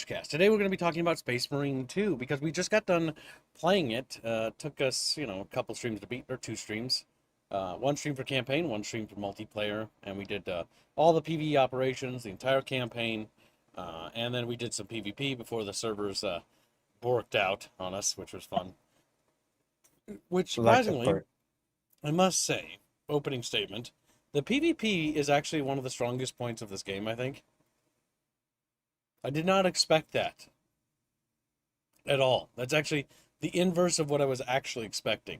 Cast. Today we're going to be talking about Space Marine 2 because we just got done playing it. Took us, a couple streams to beat, or two streams. One stream for campaign, one stream for multiplayer, and we did all the PvE operations, the entire campaign, and then we did some PvP before the servers borked out on us, which was fun. Which, Like that surprisingly, part. I must say, opening statement, the PvP is actually one of the strongest points of this game, I think. I did not expect that at all. That's actually the inverse of what I was actually expecting.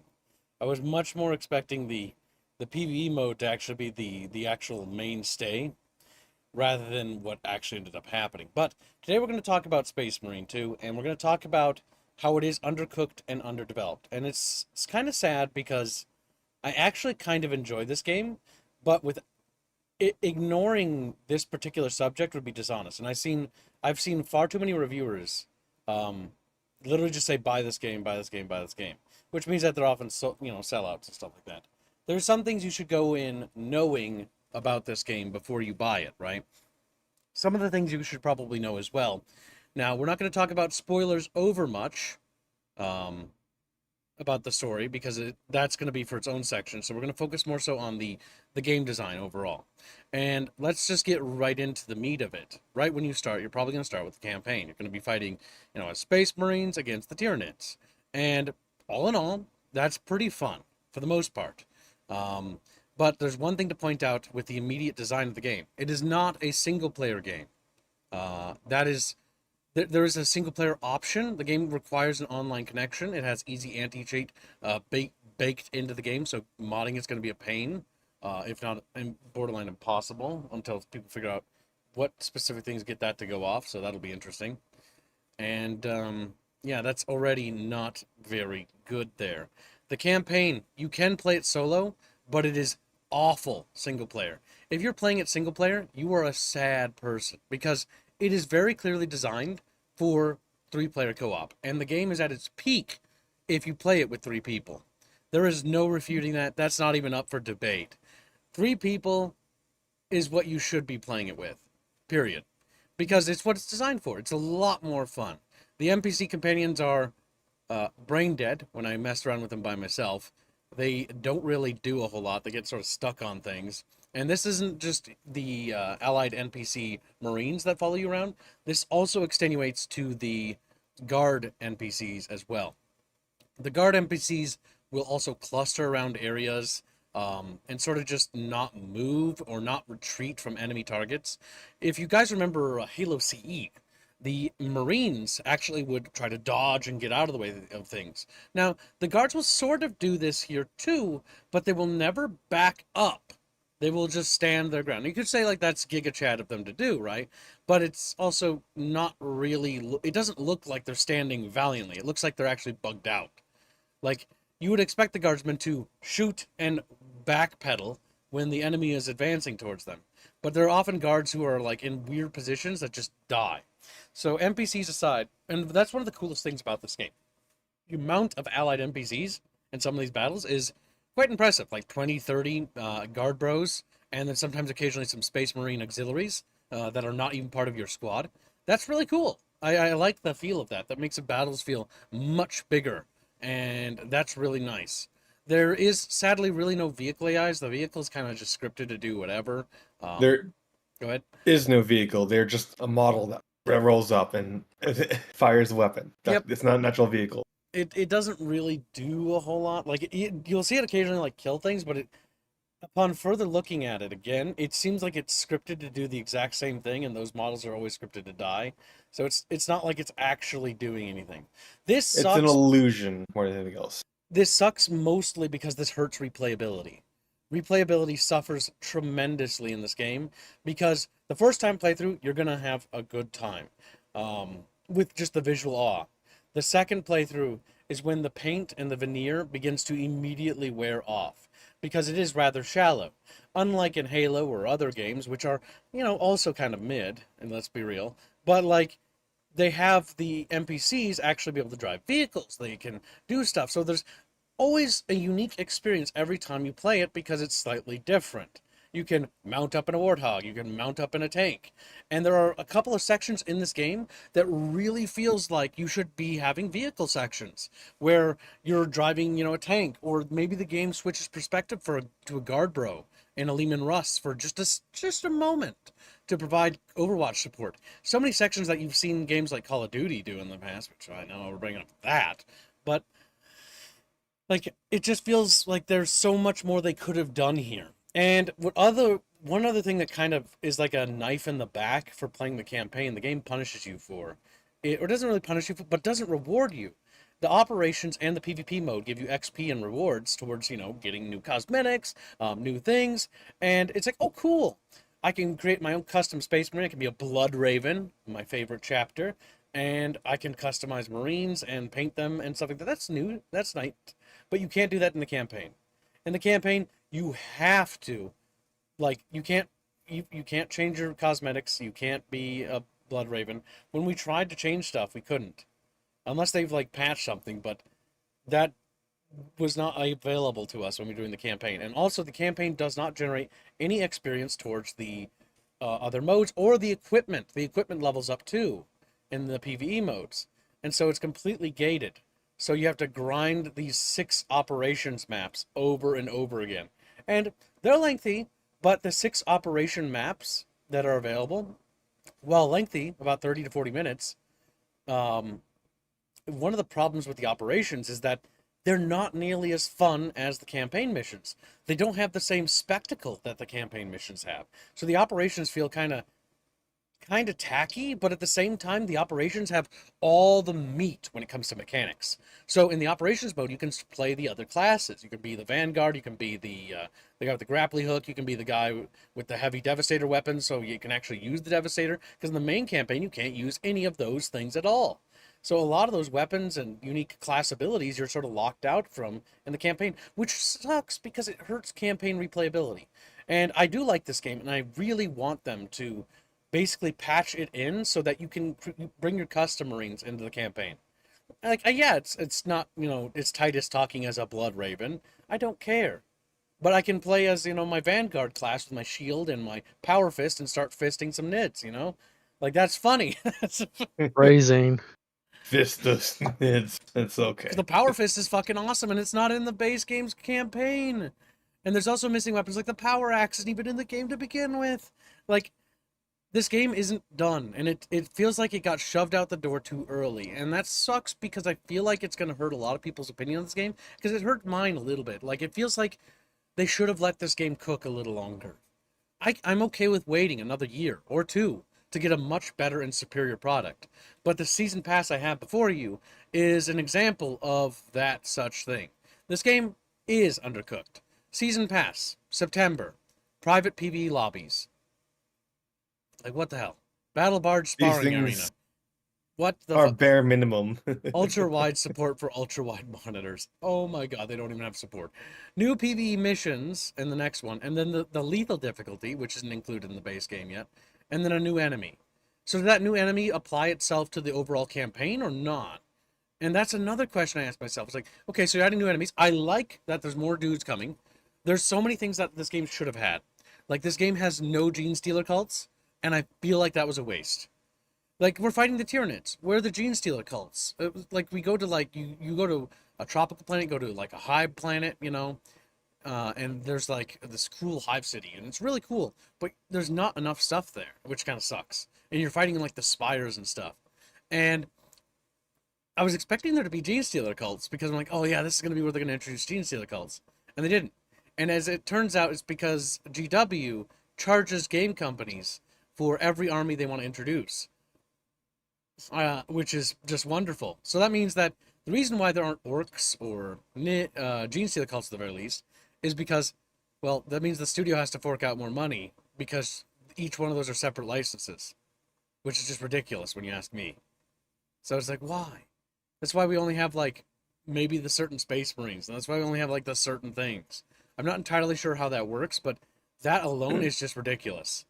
I was much more expecting the PvE mode to actually be the actual mainstay rather than what actually ended up happening. But today we're going to talk about Space Marine 2, and we're going to talk about how it is undercooked and underdeveloped. And it's kind of sad because I actually kind of enjoy this game, but with ignoring this particular subject would be dishonest. And I've seen far too many reviewers um, literally just say buy this game, buy this game, buy this game, which means that they're often sellouts and stuff like that. There's some things you should go in knowing about this game before you buy it, right? Some of the things you should probably know as well. Now, we're not going to talk about spoilers over much um, about the story because that's going to be for its own section. So we're going to focus more so on the game design overall. And let's just get right into the meat of it. Right when you start, you're probably going to start with the campaign. You're going to be fighting, as Space Marines against the Tyranids. And all in all, that's pretty fun for the most part. But there's one thing to point out with the immediate design of the game. It is not a single player game. That is there is a single player option. The game requires an online connection. It has easy anti-cheat baked into the game, so modding is going to be a pain, if not borderline impossible, until people figure out what specific things get that to go off. So that'll be interesting. And yeah, that's already not very good there. The campaign, you can play it solo, but it is awful single player. If you're playing it single player, you are a sad person because it is very clearly designed for three-player co-op, and the game is at its peak if you play it with three people. There is no refuting that. That's not even up for debate. Three people is what you should be playing it with, period. Because it's what it's designed for. It's a lot more fun. The NPC companions are brain dead when I messed around with them by myself. They don't really do a whole lot. They get sort of stuck on things. And this isn't just the allied NPC Marines that follow you around. This also extenuates to the guard NPCs as well. The guard NPCs will also cluster around areas and sort of just not move or not retreat from enemy targets. If you guys remember Halo CE, the Marines actually would try to dodge and get out of the way of things. Now, the guards will sort of do this here too, but they will never back up. They will just stand their ground. You could say like that's Giga Chad of them to do, right? But it's also not really, it doesn't look like they're standing valiantly. It looks like they're actually bugged out. Like, you would expect the guardsmen to shoot and backpedal when the enemy is advancing towards them. But there are often guards who are like in weird positions that just die. So NPCs aside, and that's one of the coolest things about this game. The amount of allied NPCs in some of these battles is quite impressive, like 20, 30 guard bros, and then sometimes occasionally some Space Marine auxiliaries that are not even part of your squad. That's really cool. I like the feel of that. That makes the battles feel much bigger, and that's really nice. There is sadly really no vehicle AIs. The vehicle is kind of just scripted to do whatever. Um, There Go ahead. is no vehicle. They're just a model that rolls up and fires a weapon. Yep. It's not a natural vehicle. It doesn't really do a whole lot. Like you'll see it occasionally like kill things, but upon further looking at it again, it seems like it's scripted to do the exact same thing, and those models are always scripted to die. So it's not like it's actually doing anything. This It's an sucks. illusion more than anything else. This sucks mostly because this hurts replayability. Replayability suffers tremendously in this game because the first time playthrough, you're gonna have a good time with just the visual awe. The second playthrough is when the paint and the veneer begins to immediately wear off because it is rather shallow. Unlike in Halo or other games, which are, also kind of mid, and let's be real, but like they have the NPCs actually be able to drive vehicles. They can do stuff. So there's always a unique experience every time you play it because it's slightly different. You can mount up in a warthog. You can mount up in a tank. And there are a couple of sections in this game that really feels like you should be having vehicle sections where you're driving, a tank, or maybe the game switches perspective to a guard bro in a Lehman Russ for just a moment to provide Overwatch support. So many sections that you've seen games like Call of Duty do in the past, which I know we're bringing up that, but like it just feels like there's so much more they could have done here. And one other thing that kind of is like a knife in the back for playing the campaign, the game punishes you for it, or doesn't really punish you for, but doesn't reward you. The operations and the PvP mode give you XP and rewards towards, getting new cosmetics, new things, and it's like, oh, cool. I can create my own custom space marine. I can be a Blood Raven, my favorite chapter, and I can customize Marines and paint them and stuff like that. That's new. That's nice. But you can't do that in the campaign. In the campaign, you have to, like, you can't change your cosmetics. You can't be a Blood Raven. When we tried to change stuff, we couldn't, unless they've like patched something. But that was not available to us when we were doing the campaign. And also, the campaign does not generate any experience towards the other modes or the equipment. The equipment levels up too in the PvE modes. And so it's completely gated. So you have to grind these 6 operations maps over and over again. And they're lengthy, but the 6 operation maps that are available, while lengthy, about 30 to 40 minutes, one of the problems with the operations is that they're not nearly as fun as the campaign missions. They don't have the same spectacle that the campaign missions have. So the operations feel kind of tacky, but at the same time, the operations have all the meat when it comes to mechanics. So in the operations mode, you can play the other classes. You can be the Vanguard, you can be the guy with the grappling hook, you can be the guy with the heavy Devastator weapon, so you can actually use the Devastator, because in the main campaign, you can't use any of those things at all. So a lot of those weapons and unique class abilities you're sort of locked out from in the campaign, which sucks because it hurts campaign replayability. And I do like this game, and I really want them to basically patch it in so that you can bring your custom Marines into the campaign. Like, yeah, it's not, it's Titus talking as a Blood Raven. I don't care. But I can play as, my Vanguard class with my shield and my Power Fist and start fisting some nids. Like, that's funny. Raising. Fistus. It's okay. The Power Fist is fucking awesome, and it's not in the base game's campaign. And there's also missing weapons, like the Power Axe isn't even in the game to begin with. Like, this game isn't done, and it feels like it got shoved out the door too early. And that sucks because I feel like it's going to hurt a lot of people's opinion on this game, because it hurt mine a little bit. Like, it feels like they should have let this game cook a little longer. I'm okay with waiting another year or two to get a much better and superior product. But the season pass I have before you is an example of that such thing. This game is Undercooked. Season pass, September. Private PvE lobbies. Like, what the hell? Battle Barge Sparring Arena. What the Our bare minimum. Ultra-wide support for ultra-wide monitors. Oh my god, they don't even have support. New PvE missions in the next one, and then the lethal difficulty, which isn't included in the base game yet, and then a new enemy. So did that new enemy apply itself to the overall campaign or not? And that's another question I ask myself. It's like, okay, so you're adding new enemies. I like that there's more dudes coming. There's so many things that this game should have had. Like, this game has no Gene Stealer cults, and I feel like that was a waste. Like, we're fighting the Tyranids. Where are the Gene Stealer cults? Like, we go to, like, you go to a tropical planet, go to, like, a hive planet, and there's, like, this cool hive city, and it's really cool, but there's not enough stuff there, which kind of sucks. And you're fighting, like, the spires and stuff. And I was expecting there to be Gene Stealer cults, because I'm like, oh, yeah, this is going to be where they're going to introduce Gene Stealer cults. And they didn't. And as it turns out, it's because GW charges game companies for every army they want to introduce. Which is just wonderful. So that means that the reason why there aren't orcs or Gene Stealer cults at the very least is because, well, that means the studio has to fork out more money because each one of those are separate licenses, which is just ridiculous when you ask me. So it's like, why? That's why we only have, like, maybe the certain Space Marines, and that's why we only have, like, the certain things. I'm not entirely sure how that works, but that alone is just ridiculous.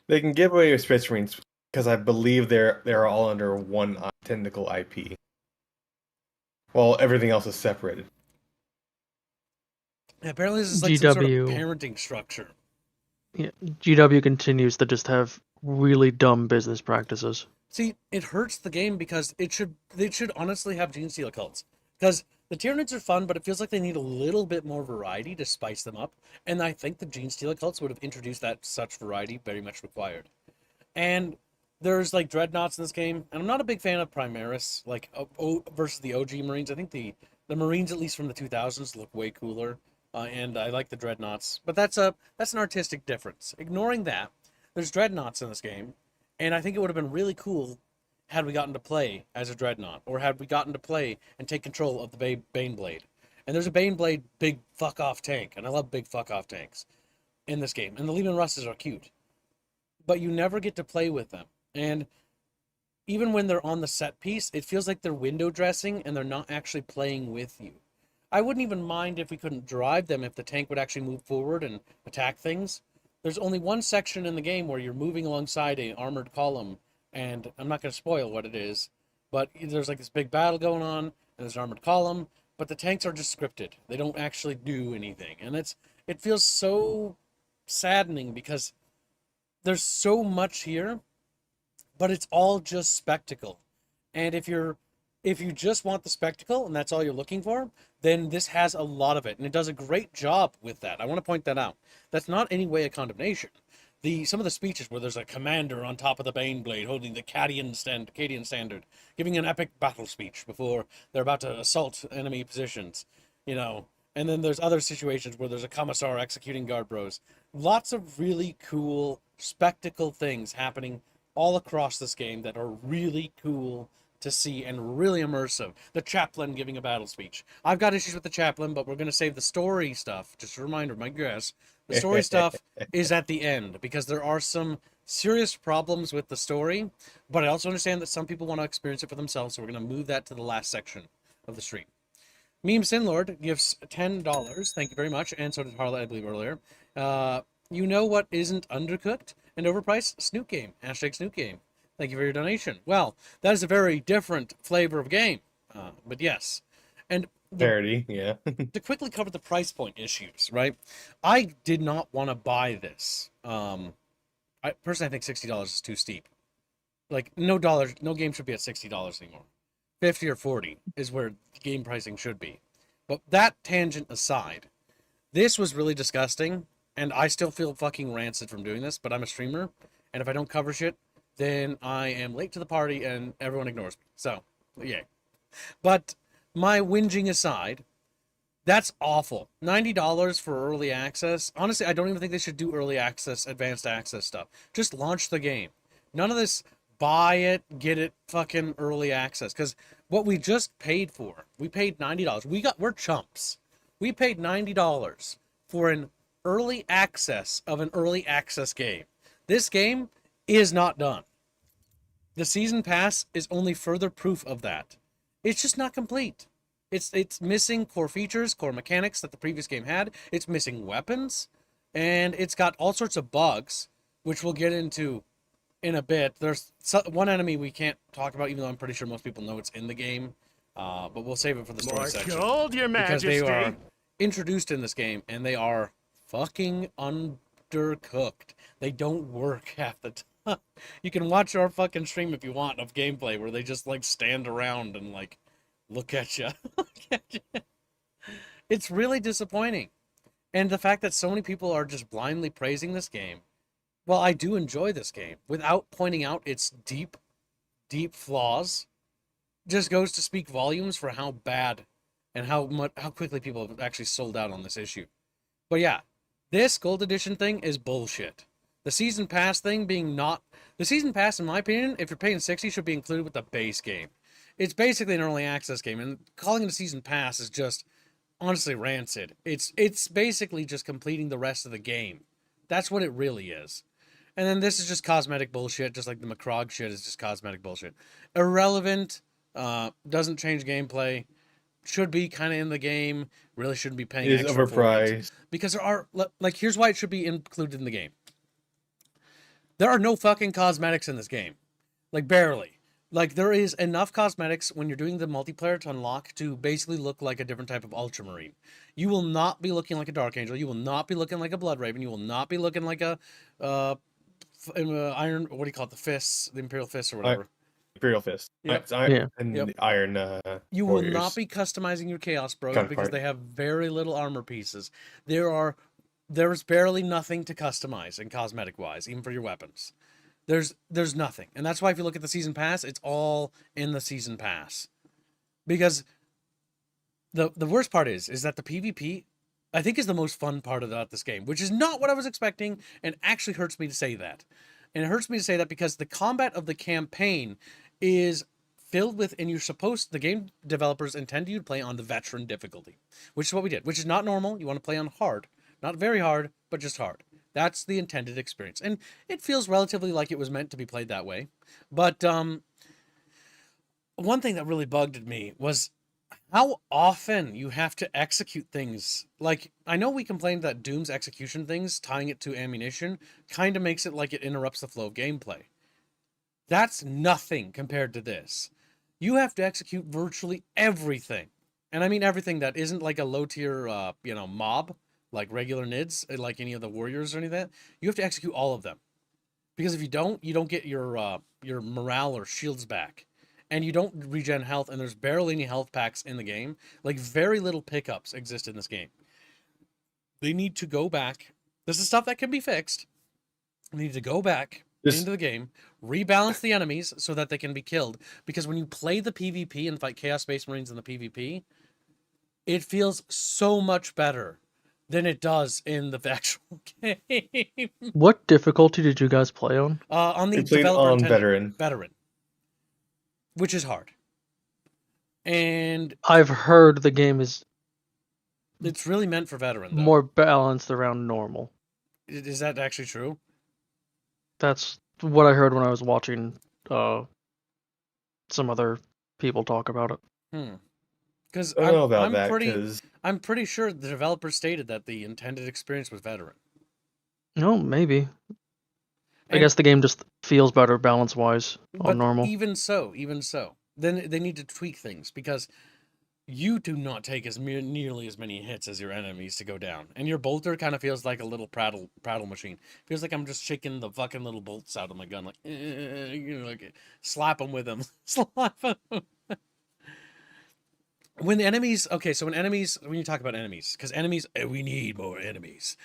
They can give away your Space Marines because I believe they're all under one technical IP. Well, everything else is separated. Apparently, this is like some sort of GW, parenting structure. yeah, GW continues to just have really dumb business practices. See, it hurts the game because they should honestly have Gene Stealer cults. Because the Tyranids are fun, but it feels like they need a little bit more variety to spice them up. And I think the Gene Stealer cults would have introduced that such variety very much required. And there's like dreadnoughts in this game, and I'm not a big fan of Primaris, like versus the OG Marines. I think the Marines, at least from the 2000s, look way cooler, and I like the dreadnoughts. But that's an artistic difference. Ignoring that, there's dreadnoughts in this game, and I think it would have been really cool had we gotten to play as a dreadnought, or had we gotten to play and take control of the Baneblade. And there's a Baneblade big fuck off tank, and I love big fuck off tanks in this game. And the Leman Russes are cute, but you never get to play with them. And even when they're on the set piece, it feels like they're window dressing and they're not actually playing with you. I wouldn't even mind if we couldn't drive them if the tank would actually move forward and attack things. There's only one section in the game where you're moving alongside an armored column, and I'm not going to spoil what it is, but there's like this big battle going on, and there's an armored column, but the tanks are just scripted. They don't actually do anything. And it feels so saddening because there's so much here, but it's all just spectacle. And if you just want the spectacle and that's all you're looking for, then this has a lot of it, and it does a great job with that. I want to point that out. That's not any way a condemnation. Some of the speeches where there's a commander on top of the Baneblade holding the Cadian standard, giving an epic battle speech before they're about to assault enemy positions, and then there's other situations where there's a commissar executing guard bros. Lots of really cool spectacle things happening all across this game that are really cool to see and really immersive. The chaplain giving a battle speech. I've got issues with the chaplain, but we're going to save the story stuff. Just a reminder, my guess. The story stuff is at the end because there are some serious problems with the story, but I also understand that some people want to experience it for themselves, so we're going to move that to the last section of the stream. Meme Sinlord gives $10. Thank you very much. And so did Harla, I believe, earlier. You know what isn't undercooked and overpriced? Snoot Game. Hashtag Snoot Game. Thank you for your donation. Well, that is a very different flavor of game. But yes. And Parody, yeah. to quickly cover the price point issues, right? I did not want to buy this. I personally think $60 is too steep. Like, no game should be at $60 anymore. 50 or 40 is where game pricing should be. But that tangent aside, this was really disgusting, and I still feel fucking rancid from doing this, but I'm a streamer, and if I don't cover shit, then I am late to the party and everyone ignores me. So, yeah. But my whinging aside, that's awful. $90 for early access. Honestly, I don't even think they should do early access, advanced access stuff. Just launch the game. None of this buy it, get it fucking early access. Because what we just paid for, we paid $90. We're chumps. We paid $90 for an early access of an early access game. This game is not done. The season pass is only further proof of that. It's just not complete. It's missing core features, core mechanics that the previous game had. It's missing weapons, and it's got all sorts of bugs, which we'll get into in a bit. There's one enemy we can't talk about, even though I'm pretty sure most people know it's in the game. But we'll save it for the story section. Your because Majesty. they are introduced in this game, and they are fucking undercooked. They don't work half the time. You can watch our fucking stream if you want of gameplay where they just like stand around and like look at you. It's really disappointing. And the fact that so many people are just blindly praising this game, well, I do enjoy this game, without pointing out its deep, deep flaws, just goes to speak volumes for how bad and how quickly people have actually sold out on this issue. But yeah, this gold edition thing is bullshit. The season pass thing the season pass, in my opinion, if you're paying $60, should be included with the base game. It's basically an early access game, and calling it a season pass is just honestly rancid. It's basically just completing the rest of the game. That's what it really is. And then this is just cosmetic bullshit, just like the Macrog shit is just cosmetic bullshit. Irrelevant, doesn't change gameplay, should be kind of in the game, really shouldn't be paying It is extra for overpriced. it. Because there are, like, here's why it should be included in the game. There are no fucking cosmetics in this game. Like, barely. Like, there is enough cosmetics when you're doing the multiplayer to unlock to basically look like a different type of ultramarine. You will not be looking like a dark angel. You will not be looking like a blood raven. You will not be looking like a iron. What do you call it? The fists, the imperial fists, or whatever. Imperial Fist. Yep. Yeah. And Yep. the Iron You will Warriors. not be customizing your chaos bros because Counterpart. they have very little armor pieces. There's barely nothing to customize in cosmetic wise, even for your weapons. There's nothing. And that's why if you look at the season pass, it's all in the season pass. Because the worst part is that the PvP I think is the most fun part about this game, which is not what I was expecting and actually hurts me to say that. And it hurts me to say that because the combat of the campaign is filled with, and the game developers intend you to play on the veteran difficulty, which is what we did, which is not normal. You want to play on hard, not very hard, but just hard. That's the intended experience. And it feels relatively like it was meant to be played that way. But one thing that really bugged me was how often you have to execute things. Like, I know we complained that Doom's execution things, tying it to ammunition, kind of makes it like it interrupts the flow of gameplay. That's nothing compared to this. You have to execute virtually everything. And I mean everything that isn't like a low tier, mob, like regular nids, like any of the warriors or anything. You have to execute all of them. Because if you don't get your morale or shields back. And you don't regen health, and there's barely any health packs in the game. Like, very little pickups exist in this game. They need to go back. This is stuff that can be fixed. They need to go back into the game, rebalance the enemies so that they can be killed. Because when you play the PvP and fight Chaos Space Marines in the PvP, it feels so much better than it does in the actual game. What difficulty did you guys play on? On the We played developer on intended Veteran. which is hard. And I've heard the game is it's really meant for veteran, though. more balanced around normal. Is that actually true? That's what I heard when I was watching some other people talk about it. Because I don't know about that, because I'm pretty sure the developer stated that the intended experience was veteran. No, maybe. I And- guess the game just feels better balance-wise But on normal. even so, then they need to tweak things because you do not take nearly as many hits as your enemies to go down, and your bolter kind of feels like a little prattle machine. Feels like I'm just shaking the fucking little bolts out of my gun, like like slap them with them, slap them. When the enemies, okay, so when you talk about enemies, because enemies, we need more enemies.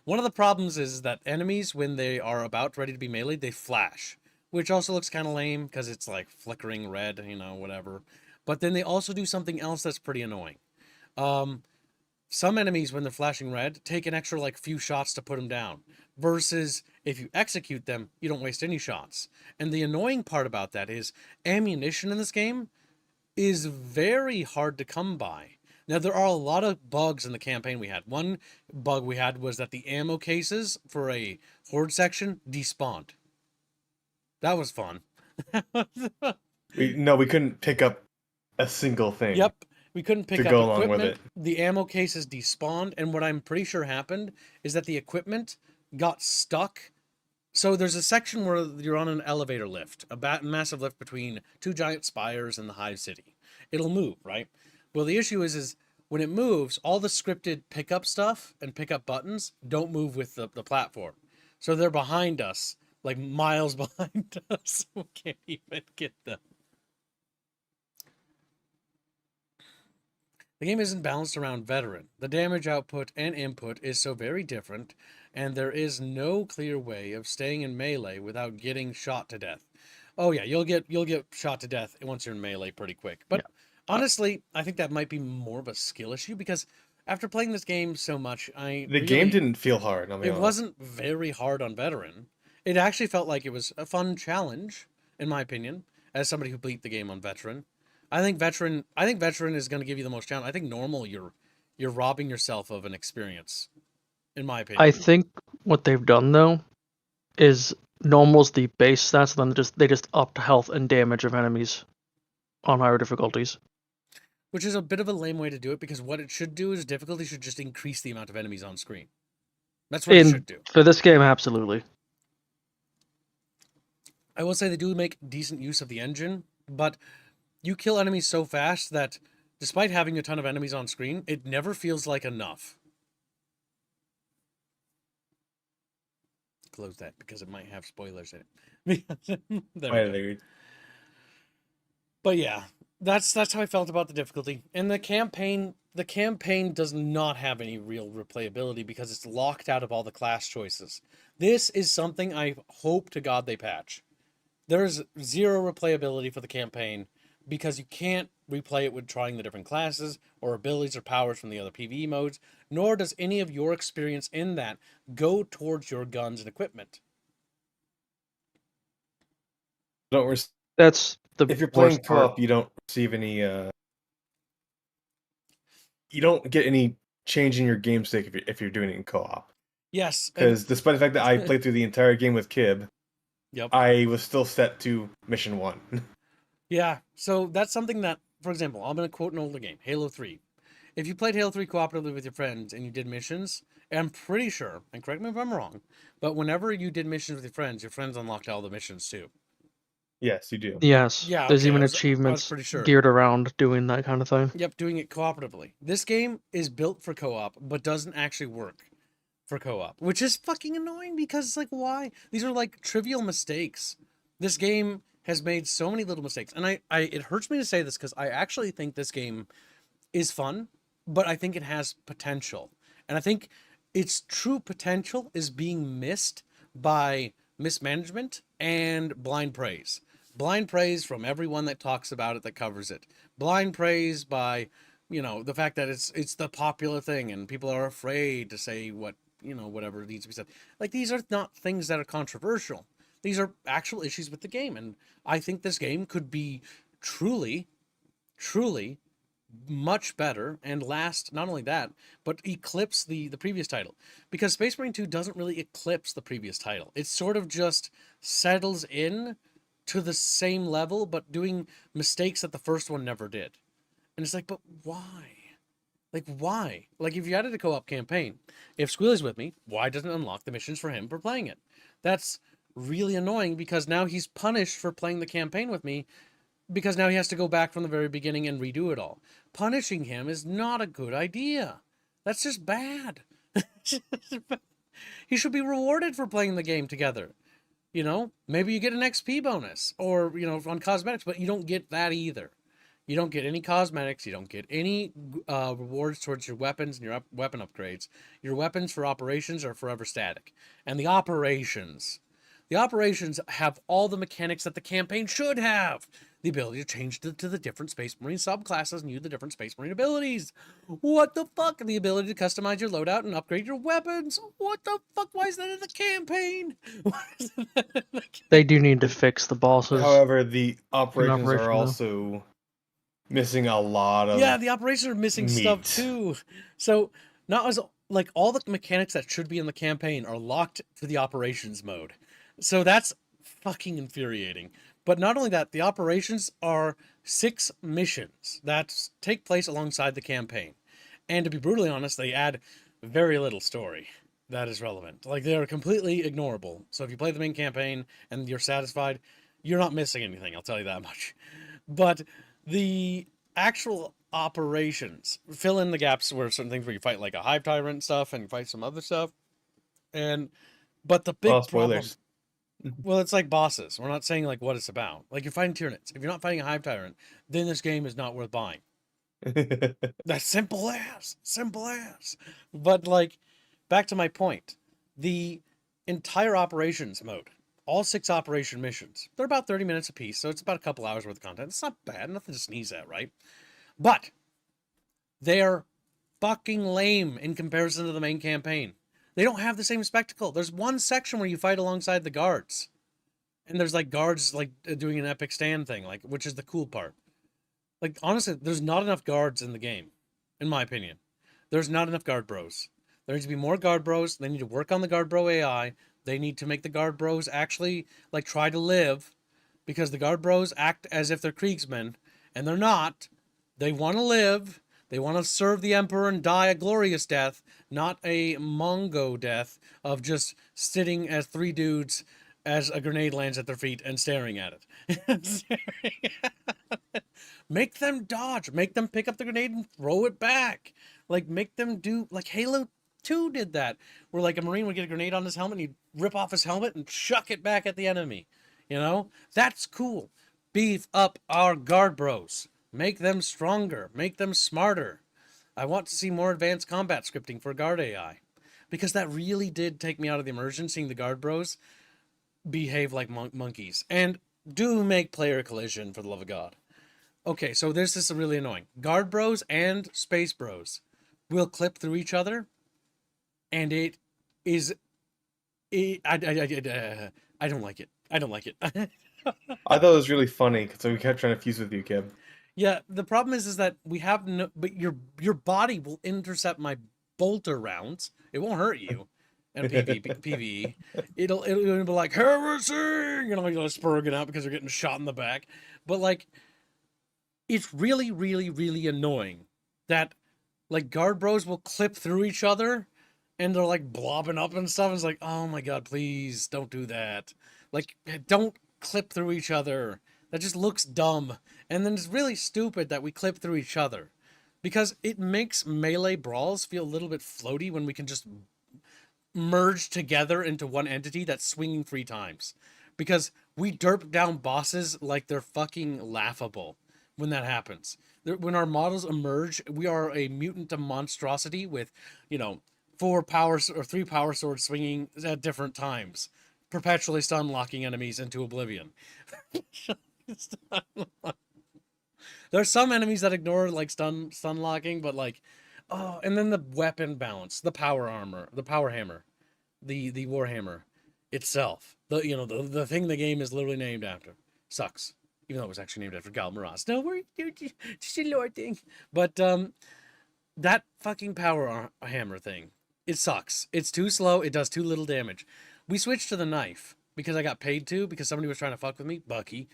One of the problems is that enemies, when they are about ready to be melee, they flash, which also looks kind of lame because it's like flickering red, whatever. But then they also do something else that's pretty annoying. Some enemies, when they're flashing red, take an extra like few shots to put them down. Versus if you execute them, you don't waste any shots. And the annoying part about that is ammunition in this game is very hard to come by. Now, there are a lot of bugs in the campaign we had. One bug we had was that the ammo cases for a horde section despawned. That was fun. we couldn't pick up a single thing. Yep. We couldn't pick To up go along equipment. with it. The ammo cases despawned, and what I'm pretty sure happened is that the equipment got stuck. So there's a section where you're on an elevator lift, a massive lift between two giant spires in the Hive City. It'll move, right? Well, the issue is when it moves, all the scripted pickup stuff and pickup buttons don't move with the platform. So they're behind us, like miles behind us. We can't even get them. The game isn't balanced around veteran. The damage output and input is so very different, and there is no clear way of staying in melee without getting shot to death. Oh yeah, you'll get shot to death once you're in melee pretty quick. But honestly, I think that might be more of a skill issue because after playing this game so much, The game didn't feel hard. It wasn't very hard on veteran. It actually felt like it was a fun challenge, in my opinion, as somebody who beat the game on veteran. I think veteran is going to give you the most challenge. I think normal you're robbing yourself of an experience, in my opinion. I think what they've done though is normal's the base stats, then they just upped health and damage of enemies on higher difficulties. Which is a bit of a lame way to do it because what it should do is difficulty should just increase the amount of enemies on screen. That's what it should do. For this game, absolutely. I will say they do make decent use of the engine, but you kill enemies so fast that despite having a ton of enemies on screen, it never feels like enough. Close that because it might have spoilers in it. There we go. But yeah, that's how I felt about the difficulty. And the campaign does not have any real replayability because it's locked out of all the class choices. This is something I hope to God they patch. There's zero replayability for the campaign because you can't replay it with trying the different classes or abilities or powers from the other PvE modes, nor does any of your experience in that go towards your guns and equipment. That's the If you're playing worst part. co-op, you don't receive any. You don't get any change in your game state if you're doing it in co-op. Yes, Because despite the fact that I played through the entire game with Kib, yep. I was still set to mission 1. Yeah, so that's something that, for example, I'm going to quote an older game, Halo 3. If you played Halo 3 cooperatively with your friends and you did missions, and I'm pretty sure, and correct me if I'm wrong, but whenever you did missions with your friends unlocked all the missions too. Yes, you do. Yes. Yeah, There's okay, even I was achievements pretty sure. geared around doing that kind of thing. Yep, doing it cooperatively. This game is built for co-op, but doesn't actually work for co-op, which is fucking annoying because it's like, why? These are like trivial mistakes. This game has made so many little mistakes, and I it hurts me to say this because I actually think this game is fun, but I think it has potential, and I think its true potential is being missed by mismanagement and blind praise. Blind praise from everyone that talks about it, that covers it. Blind praise by, the fact that it's the popular thing and people are afraid to say what, whatever needs to be said. Like, these are not things that are controversial. These are actual issues with the game, and I think this game could be truly, truly much better and last, not only that, but eclipse the previous title, because Space Marine 2 doesn't really eclipse the previous title. It sort of just settles in to the same level, but doing mistakes that the first one never did. And it's like, but why? Like, why? Like, if you added a co-op campaign, if Squealy's with me, why doesn't it unlock the missions for him for playing it? That's really annoying because now he's punished for playing the campaign with me, because now he has to go back from the very beginning and redo it all. Punishing him is not a good idea. That's just bad. He should be rewarded for playing the game together. Maybe you get an XP bonus or, on cosmetics, but you don't get that either. You don't get any cosmetics. You don't get any rewards towards your weapons and your weapon upgrades. Your weapons for operations are forever static. And the operations have all the mechanics that the campaign should have. The ability to change to the different Space Marine subclasses and use the different Space Marine abilities. What the fuck? The ability to customize your loadout and upgrade your weapons. What the fuck? Why is that in the campaign? They do need to fix the bosses. However, the operations operation, are though. also missing a lot of Yeah, the operations are missing stuff too. So not as like all the mechanics that should be in the campaign are locked to the operations mode. So that's fucking infuriating. But not only that, the operations are 6 missions that take place alongside the campaign. And to be brutally honest, they add very little story that is relevant. Like, they are completely ignorable. So if you play the main campaign and you're satisfied, you're not missing anything, I'll tell you that much. But the actual operations fill in the gaps where certain things where you fight like a hive tyrant and stuff and you fight some other stuff. But the big problem, well, it's like bosses. We're not saying like what it's about. Like, you're fighting Tyranids. If you're not fighting a hive tyrant, then this game is not worth buying. That's simple as. But like, back to my point, the entire operations mode, all 6 operation missions, they're about 30 minutes apiece, so it's about a couple hours worth of content. It's not bad, nothing to sneeze at, right? But they're fucking lame in comparison to the main campaign. They don't have the same spectacle. There's one section where you fight alongside the guards, and there's like guards like doing an epic stand thing, like, which is the cool part. Like, honestly, there's not enough guards in the game, in my opinion. There's not enough guard bros. There needs to be more guard bros. They need to work on the guard bro AI. They need to make the guard bros actually like try to live, because the guard bros act as if they're Kriegsmen, and they're not. They want to live. They want to serve the Emperor and die a glorious death, not a Mongo death of just sitting as 3 dudes as a grenade lands at their feet and staring at it. Make them dodge. Make them pick up the grenade and throw it back. Like, make them do... Like, Halo 2 did that. Where, like, a Marine would get a grenade on his helmet and he'd rip off his helmet and chuck it back at the enemy. You know? That's cool. Beef up our guard bros. Make them stronger. Make them smarter. I want to see more advanced combat scripting for guard AI. Because that really did take me out of the immersion, seeing the guard bros behave like monkeys. And do make player collision, for the love of God. Okay, so this is really annoying. Guard bros and space bros will clip through each other, and I don't like it. I don't like it. I thought it was really funny because we kept trying to fuse with you, Kib. Yeah, the problem is that we have no, but your body will intercept my bolter rounds. It won't hurt you. And PvE, it'll be like heresy, you know, you'll spurring out because they're getting shot in the back. But like, it's really, really, really annoying that like guard bros will clip through each other, and they're like blobbing up and stuff. It's like, oh my god, please don't do that. Like, don't clip through each other. That just looks dumb. And then it's really stupid that we clip through each other, because it makes melee brawls feel a little bit floaty when we can just merge together into one entity that's swinging 3 times. Because we derp down bosses like they're fucking laughable when that happens. When our models emerge, we are a mutant monstrosity with, you know, 4 powers or 3 power swords swinging at different times, perpetually stun locking enemies into oblivion. There's some enemies that ignore like stun locking, but like, oh, and then the weapon balance, the power armor, the power hammer, the warhammer itself, the thing the game is literally named after, sucks. Even though it was actually named after Gal Maras. No, we're just a lord thing. But that fucking power hammer thing, it sucks. It's too slow. It does too little damage. We switched to the knife because I got paid to, because somebody was trying to fuck with me, Bucky.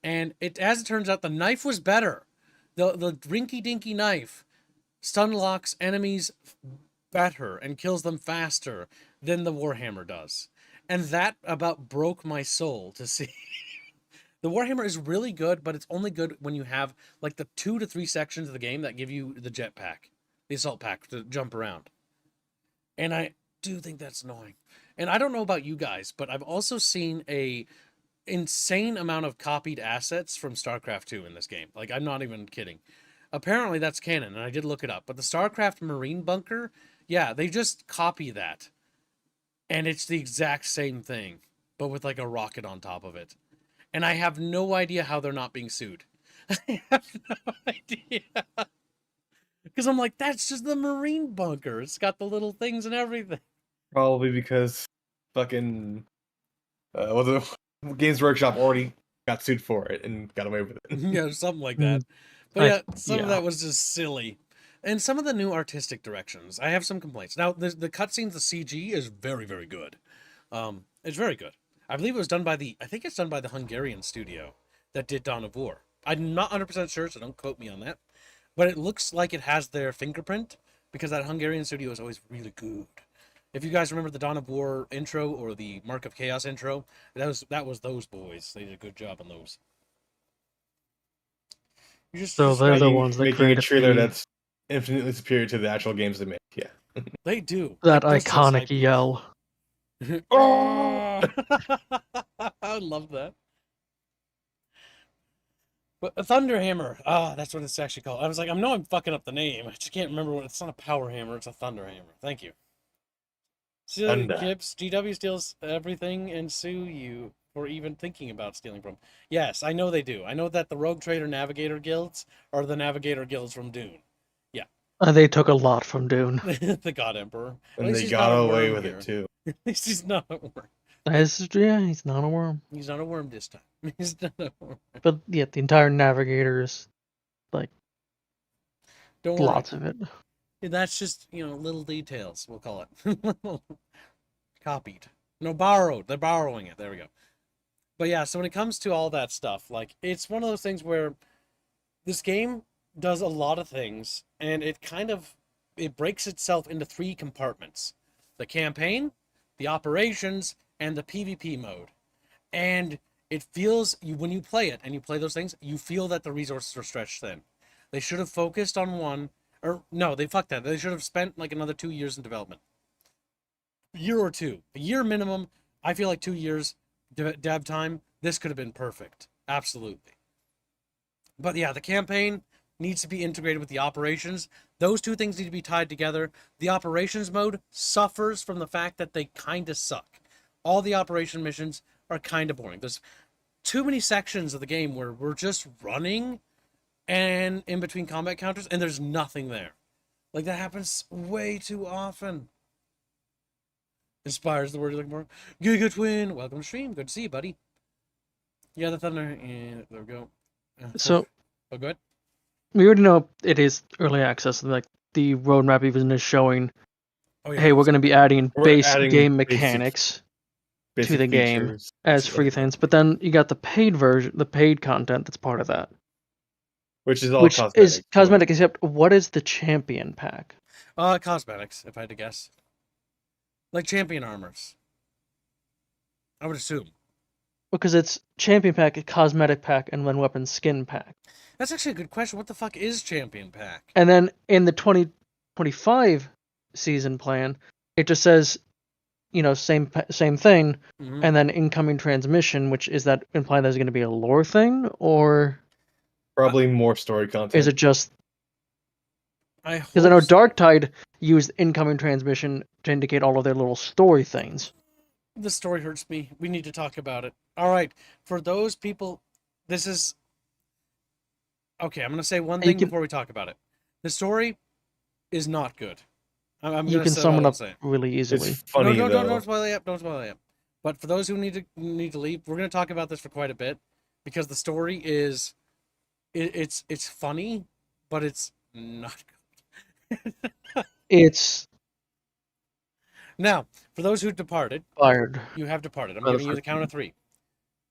And as it turns out, the knife was better. The rinky-dinky knife stun locks enemies better and kills them faster than the Warhammer does. And that about broke my soul to see. The Warhammer is really good, but it's only good when you have like the 2 to 3 sections of the game that give you the jetpack, the assault pack to jump around. And I do think that's annoying. And I don't know about you guys, but I've also seen a insane amount of copied assets from StarCraft 2 in this game. Like, I'm not even kidding. Apparently that's canon, and I did look it up. But the StarCraft Marine bunker, yeah, they just copy that. And it's the exact same thing, but with like a rocket on top of it. And I have no idea how they're not being sued. I have no idea. Because I'm like, that's just the Marine bunker. It's got the little things and everything. Probably because fucking Games Workshop already got sued for it and got away with it. Yeah, something like that. But yeah, some of that was just silly. And some of the new artistic directions, I have some complaints. Now, the cutscenes, the CG is very, very good. It's very good. I believe it was done by I think it's done by the Hungarian studio that did Dawn of War. I'm not 100% sure, so don't quote me on that. But it looks like it has their fingerprint, because that Hungarian studio is always really good. If you guys remember the Dawn of War intro or the Mark of Chaos intro, that was those boys. They did a good job on those. So they're the ones that making a trailer that's infinitely superior to the actual games they make. Yeah, they do. That iconic yell. Oh! I love that. But a Thunderhammer. That's what it's actually called. I was like, I know I'm fucking up the name. I just can't remember what. It's not a Power Hammer. It's a Thunderhammer. Thank you. Gibbs, GW steals everything and sue you for even thinking about stealing from. Yes, I know they do. I know that the Rogue Trader Navigator guilds are the Navigator guilds from Dune. Yeah. They took a lot from Dune. The God Emperor. And they got away with it too. At least he's not a worm. He's not a worm. He's not a worm this time. He's not a worm. But yeah, the entire Navigator is like lots of it. That's just, little details, we'll call it. Copied. No, borrowed. They're borrowing it. There we go. But yeah, so when it comes to all that stuff, like, it's one of those things where this game does a lot of things, and it breaks itself into 3 compartments. The campaign, the operations, and the PvP mode. And it feels, when you play it and you play those things, you feel that the resources are stretched thin. They should have focused on one, or no, they fucked that. They should have spent like another 2 years in development. A year or two. A year minimum. I feel like 2 years dev time. This could have been perfect. Absolutely. But yeah, the campaign needs to be integrated with the operations. Those two things need to be tied together. The operations mode suffers from the fact that they kind of suck. All the operation missions are kind of boring. There's too many sections of the game where we're just running and in between combat counters and there's nothing there. Like, that happens way too often. Inspires the word you're looking for. Giga Twin, welcome to stream. Good to see you, buddy. Yeah, the thunder, and there we go. So, oh, go ahead. We already know it is early access. Like, the roadmap even is showing, Oh, yeah, hey, we're going to be adding adding game basic- mechanics Basic to the game features, as shit free like that. things. But then you got the paid version, the paid content that's part of that. Which is all Which cosmetic. is cosmetic, except what is the champion pack? Cosmetics, if I had to guess. Like champion armors. I would assume. Because it's champion pack, cosmetic pack, and then weapon skin pack. That's actually a good question. What the fuck is champion pack? And then in the 2025 season plan, it just says, same thing, Mhm. and then incoming transmission, which is that implying there's going to be a lore thing, or Probably more story content. is it just because I know Darktide used incoming transmission to indicate all of their little story things. The story hurts me. We need to talk about it. All right, for those people, this is okay. I'm gonna say one thing before we talk about it. The story is not good. You can sum it up really easily. It's funny no, though. don't spoil it up. Don't spoil it up. But for those who need to leave, we're gonna talk about this for quite a bit because the story is, it's funny, but it's not good. It's now for those who departed. Fired. You have departed. I'm giving you the count of 3.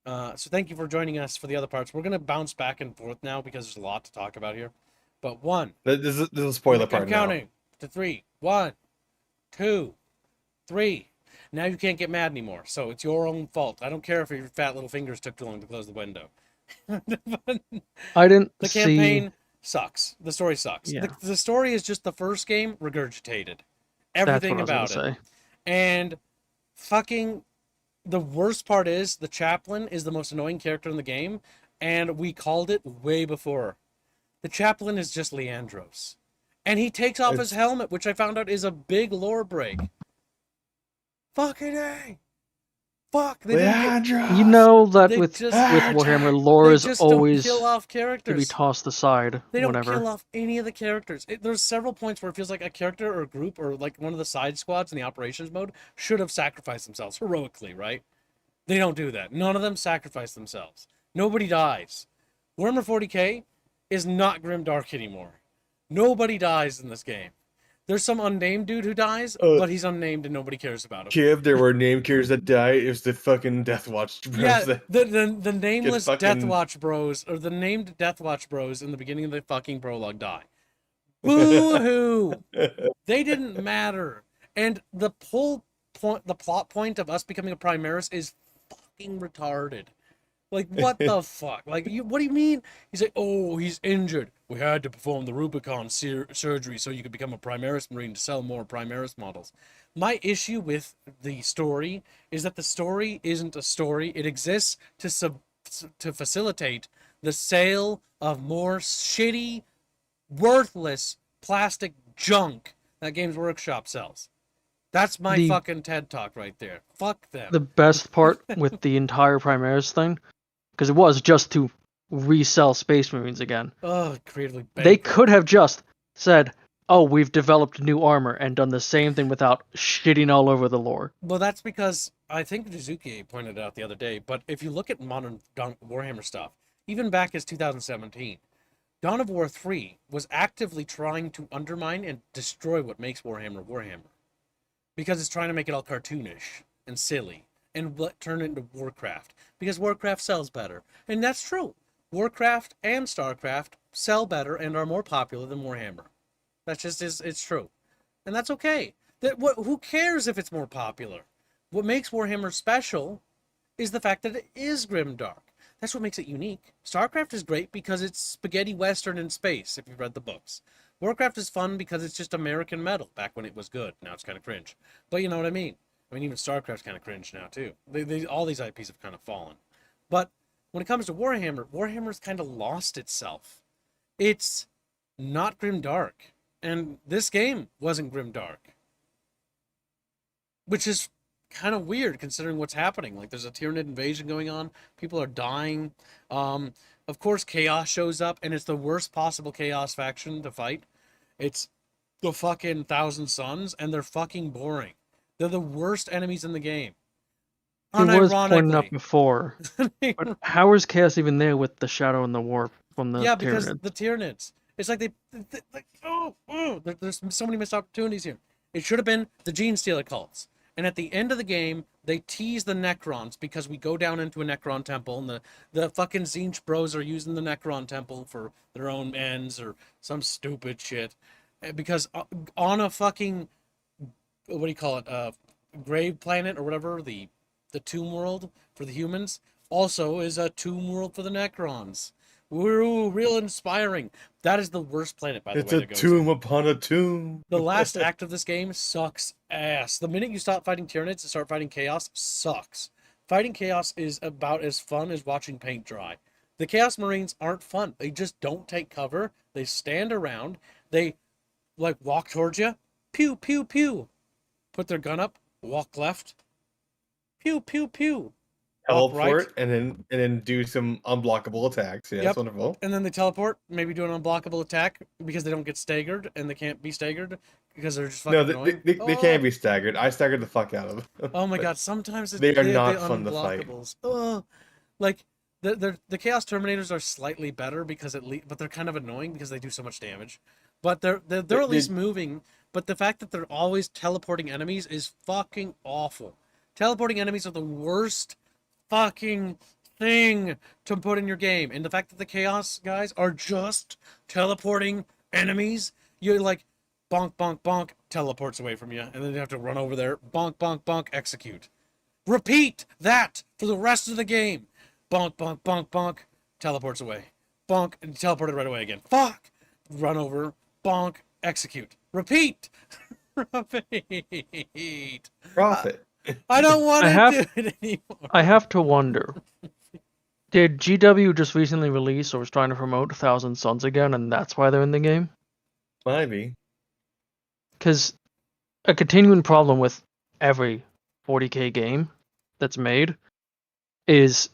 So thank you for joining us for the other parts. We're gonna bounce back and forth now because there's a lot to talk about here. But 1. This is a spoiler part I'm counting to 3. 1, 2, 3. Now you can't get mad anymore. So it's your own fault. I don't care if your fat little fingers took too long to close the window. I didn't The see. campaign sucks. The story sucks. Yeah. The story is just the first game regurgitated. Everything about it. Say. And fucking the worst part is the chaplain is the most annoying character in the game, and we called it way before. The chaplain is just Leandros. And he takes off his helmet, which I found out is a big lore break. Fucking A! Fuck! They didn't get, You know that They with just- Warhammer, lore they is just always don't kill off to characters. be tossed aside. They don't whenever. kill off any of the characters. There's several points where it feels like a character or a group or like one of the side squads in the operations mode should have sacrificed themselves heroically, right? They don't do that. None of them sacrifice themselves. Nobody dies. Warhammer 40k is not grimdark anymore. Nobody dies in this game. There's some unnamed dude who dies, but he's unnamed and nobody cares about him. Kiv, there were name characters that died. It was the fucking Death Watch bros. Yeah, that the nameless fucking- Death Watch bros, or the named Death Watch bros in the beginning of the fucking prologue die. Boo-hoo! They didn't matter. And the plot point of us becoming a Primaris is fucking retarded. Like, what the fuck? Like, what do you mean? He's like, oh, he's injured. We had to perform the Rubicon surgery so you could become a Primaris Marine to sell more Primaris models. My issue with the story is that the story isn't a story. It exists to facilitate the sale of more shitty, worthless plastic junk that Games Workshop sells. That's my fucking TED Talk right there. Fuck them. The best part with the entire Primaris thing, because it was just to resell Space Marines again. Oh, creatively bankrupt. They could have just said, oh, we've developed new armor and done the same thing without shitting all over the lore. Well, that's because I think Jizuki pointed it out the other day, but if you look at modern Warhammer stuff, even back as 2017, Dawn of War 3 was actively trying to undermine and destroy what makes Warhammer Warhammer. Because it's trying to make it all cartoonish and silly and turn it into Warcraft. Because Warcraft sells better. And that's true. Warcraft and Starcraft sell better and are more popular than Warhammer. That's just, it's true. And that's okay. Who cares if it's more popular? What makes Warhammer special is the fact that it is grimdark. That's what makes it unique. StarCraft is great because it's spaghetti western in space, if you've read the books. Warcraft is fun because it's just American metal, back when it was good. Now it's kind of cringe. But you know what I mean? I mean, even StarCraft's kind of cringe now, too. All these IPs have kind of fallen. But when it comes to Warhammer, Warhammer's kind of lost itself. It's not grimdark. And this game wasn't grimdark. Which is kind of weird considering what's happening. Like, there's a Tyranid invasion going on. People are dying. Of course, Chaos shows up, and it's the worst possible Chaos faction to fight. It's the fucking Thousand Suns, and they're fucking boring. They're the worst enemies in the game. It was pointed out Unironically. before. But how is Chaos even there with the Shadow and the Warp from the Yeah, because Tyranid? the Tyranids. It's like there's so many missed opportunities here. It should have been the Gene Stealer cults. And at the end of the game, they tease the Necrons because we go down into a Necron temple, and the fucking Zinch bros are using the Necron temple for their own ends or some stupid shit. Because on a fucking, what do you call it, grave planet or whatever, the tomb world for the humans, also is a tomb world for the Necrons. Ooh, real inspiring. That is the worst planet, by the It's way, a to go tomb to. upon a tomb. The last act of this game sucks ass. The minute you stop fighting Tyranids and start fighting Chaos, sucks. Fighting Chaos is about as fun as watching paint dry. The Chaos Marines aren't fun. They just don't take cover. They stand around. They, like, walk towards you. Pew, pew, pew. Put their gun up. Walk left. Pew, pew, pew. Walk right. Teleport and then do some unblockable attacks. Yeah, Yep. that's wonderful. And then they teleport, maybe do an unblockable attack because they don't get staggered and they can't be staggered because they're just fucking No, annoying. they can't be staggered. I staggered the fuck out of them. Oh my god, sometimes they are not fun to fight. Like the Chaos Terminators are slightly better because but they're kind of annoying because they do so much damage. But they're at least moving. But the fact that they're always teleporting enemies is fucking awful. Teleporting enemies are the worst fucking thing to put in your game. And the fact that the Chaos guys are just teleporting enemies, you're like, bonk, bonk, bonk, teleports away from you. And then you have to run over there, bonk, bonk, bonk, execute. Repeat that for the rest of the game. Bonk, bonk, bonk, bonk, teleports away. Bonk, and teleported right away again. Fuck! Run over, bonk, execute. Repeat! Repeat. Profit. I don't want to do it anymore. I have to wonder. Did GW just recently release or was trying to promote Thousand Suns again, and that's why they're in the game? Might be. Because a continuing problem with every 40k game that's made is,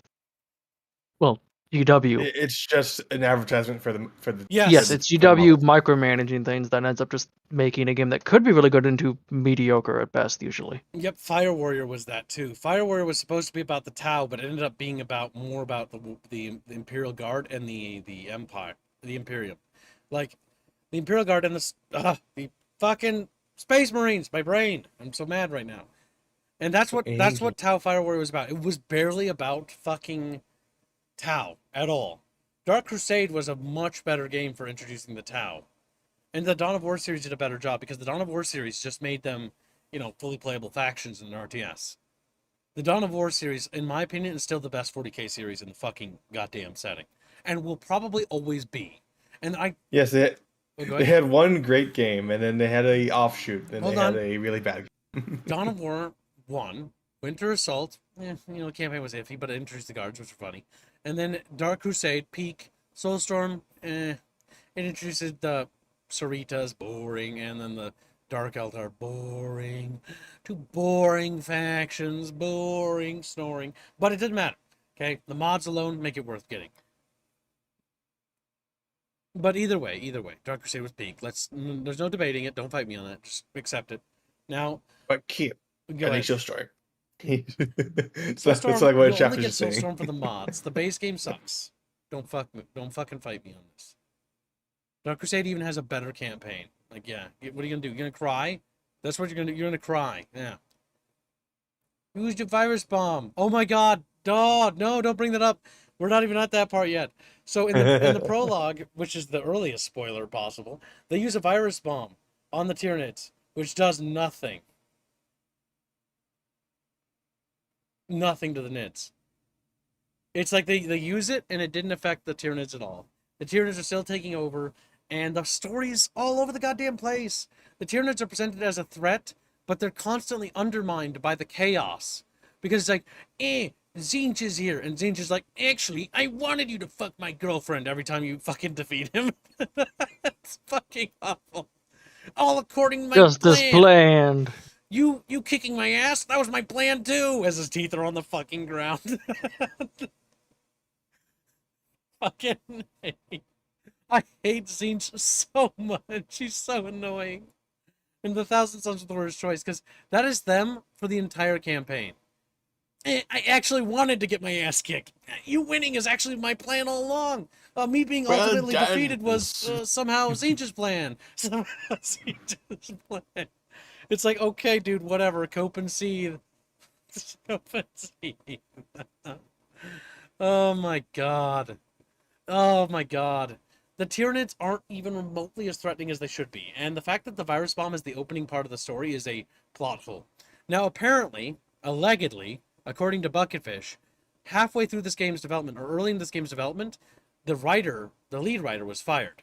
well, GW. It's just an advertisement for the. Yes, it's GW micromanaging things that ends up just making a game that could be really good into mediocre at best, usually. Yep, Fire Warrior was that too. Fire Warrior was supposed to be about the Tau, but it ended up being more about the Imperial Guard and the Empire, the Imperium. Like, the Imperial Guard and the fucking Space Marines. My brain. I'm so mad right now. And that's what Tau Fire Warrior was about. It was barely about fucking Tau at all. Dark Crusade was a much better game for introducing the Tau. And the Dawn of War series did a better job because the Dawn of War series just made them, fully playable factions in an RTS. The Dawn of War series, in my opinion, is still the best 40k series in the fucking goddamn setting. And will probably always be. And Yes, they had one great game, and then they had a offshoot, and they had a really bad game. Dawn of War 1, Winter Assault, the campaign was iffy, but it introduced the guards, which were funny. And then Dark Crusade, Peak, Soulstorm, it introduced the Saritas, boring, and then the Dark Eldar, boring. Two boring factions, boring, snoring. But it didn't matter, okay? The mods alone make it worth getting. But either way, Dark Crusade was peak. There's no debating it. Don't fight me on that. Just accept it. Now, but cute. Initial story. So that's like what Chapter's only get saying. Soulstorm for the mods. The base game sucks. Don't fucking fight me on this. Dark Crusade even has a better campaign. Like, yeah, what are you gonna do? You're gonna cry? That's what you're gonna do. You're gonna cry. Yeah. Use your virus bomb. Oh my god. No, don't bring that up. We're not even at that part yet. So in the prologue, which is the earliest spoiler possible, they use a virus bomb on the Tyranids, which does nothing. nothing to the Nids. It's like they use it and it didn't affect the Tyranids at all. The Tyranids are still taking over, and the story's all over the goddamn place. The Tyranids are presented as a threat, but they're constantly undermined by the chaos. Because it's like, Zinch is here, and Zinch is like, actually, I wanted you to fuck my girlfriend every time you fucking defeat him. It's fucking awful. All according to my Just plan. as planned. You kicking my ass? That was my plan too. As his teeth are on the fucking ground. Fucking hate. I hate Zinch so much. She's so annoying. And the Thousand Sons of the Worst Choice, because that is them for the entire campaign. I actually wanted to get my ass kicked. You winning is actually my plan all along. Me being ultimately defeated was somehow Zinch's plan. Somehow Zinch's plan. It's like, okay, dude, whatever. Cope and seethe. Cope and seethe. Oh my god. Oh my god. The Tyranids aren't even remotely as threatening as they should be, and the fact that the virus bomb is the opening part of the story is a plot hole. Now, apparently, allegedly, according to Bucketfish, halfway through this game's development, or early in this game's development, the lead writer was fired,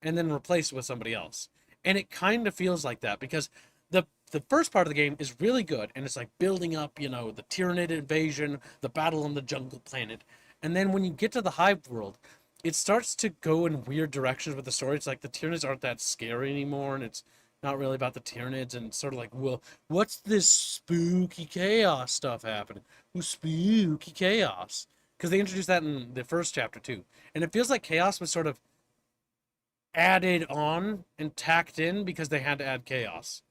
and then replaced with somebody else. And it kind of feels like that, because the first part of the game is really good, and it's like building up, the Tyranid invasion, the battle on the jungle planet, and then when you get to the Hive world, it starts to go in weird directions with the story. It's like the Tyranids aren't that scary anymore, and it's not really about the Tyranids, and it's sort of like, well, what's this spooky chaos stuff happening? Ooh, spooky chaos. Because they introduced that in the first chapter, too. And it feels like chaos was sort of added on and tacked in because they had to add chaos.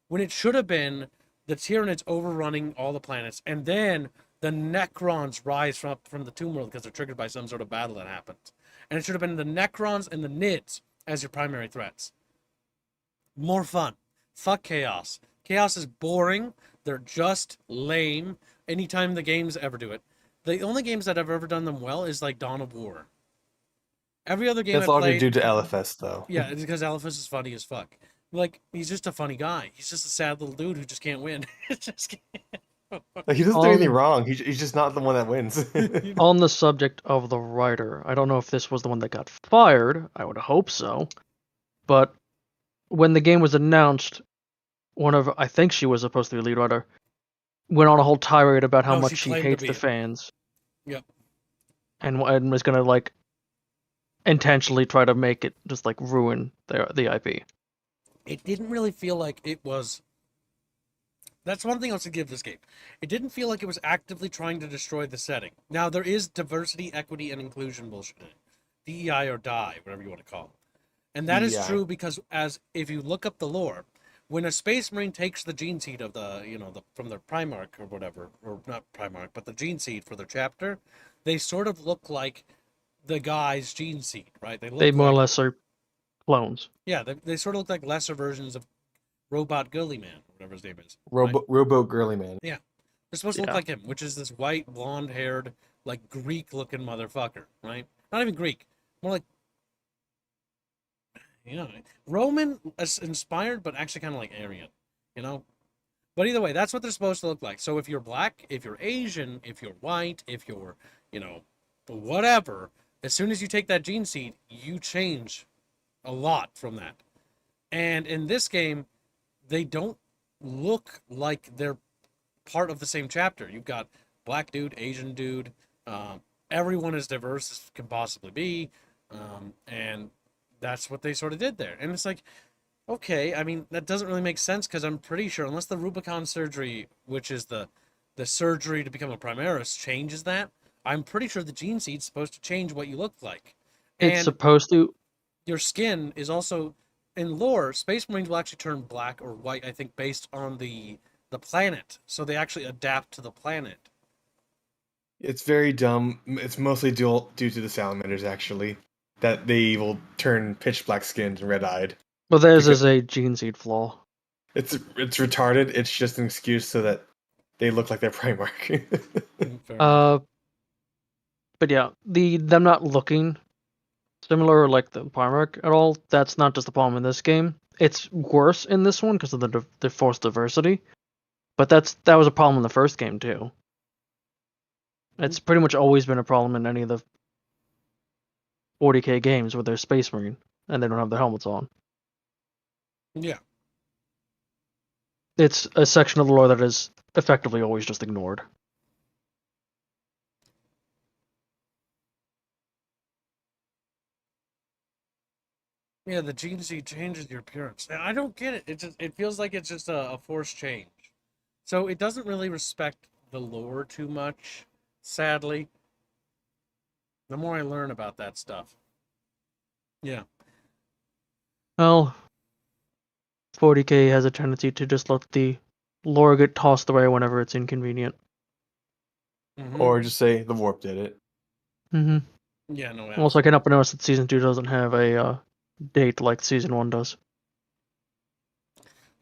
When it should have been the Tyranids overrunning all the planets, and then the Necrons rise from the Tomb World because they're triggered by some sort of battle that happens. And it should have been the Necrons and the Nids as your primary threats. More fun. Fuck chaos. Chaos is boring. They're just lame. Anytime the games ever do it. The only games that have ever done them well is like Dawn of War. Every other game That's I've largely played, due to LFS, though. yeah, it's because Elephas is funny as fuck. Like, he's just a funny guy. He's just a sad little dude who just can't win. just can't. Like, he doesn't do anything wrong. He's just not the one that wins. On the subject of the writer, I don't know if this was the one that got fired. I would hope so. But when the game was announced, I think she was supposed to be a lead writer, went on a whole tirade about how No, much she she claimed to hates be the it. fans. Yep. And was gonna like intentionally try to make it just like ruin the IP. It didn't really feel like it was. That's one thing I should give this game. It didn't feel like it was actively trying to destroy the setting. Now, there is diversity, equity, and inclusion bullshit in it. DEI or die, whatever you want to call it. And that is DEI. true because if you look up the lore, when a space marine takes the gene seed of from their Primarch or whatever, or not Primarch, but the gene seed for their chapter, they sort of look like the guy's gene seed, right? They more or less are clones. Yeah, they sort of look like lesser versions of Robot Girly Man, whatever his name is. Right? Robo Girly Man. Yeah. They're supposed to look like him, which is this white, blonde-haired, like Greek-looking motherfucker, right? Not even Greek, more like, Roman inspired, but actually kind of like Aryan, But either way, that's what they're supposed to look like. So if you're black, if you're Asian, if you're white, if you're, whatever, as soon as you take that gene seed, you change a lot from that. And in this game, they don't look like they're part of the same chapter. You've got black dude, Asian dude, everyone as diverse as can possibly be, and that's what they sort of did there. And it's like, okay, I mean, that doesn't really make sense because I'm pretty sure, unless the Rubicon surgery, which is the surgery to become a Primaris, changes that, I'm pretty sure the gene seed's supposed to change what you look like. It's supposed to. Your skin is also, in lore, Space Marines will actually turn black or white, I think, based on the planet. So they actually adapt to the planet. It's very dumb. It's mostly due to the salamanders, actually, that they will turn pitch black skinned and red eyed. Well, theirs is a gene seed flaw. It's retarded. It's just an excuse so that they look like they're Primarch. But yeah, them not looking similar like the Primarch at all, that's not just the problem in this game. It's worse in this one because of the forced diversity. But that was a problem in the first game too. It's pretty much always been a problem in any of the 40k games where there's Space Marine and they don't have their helmets on. Yeah. It's a section of the lore that is effectively always just ignored. Yeah, the GNC changes your appearance. I don't get it. It feels like it's just a forced change. So it doesn't really respect the lore too much, sadly. The more I learn about that stuff. Yeah. Well, 40k has a tendency to just let the lore get tossed away whenever it's inconvenient. Mm-hmm. Or just say the warp did it. Mm-hmm. Yeah, no. Also, I cannot but notice that Season 2 doesn't have a date like Season 1 does.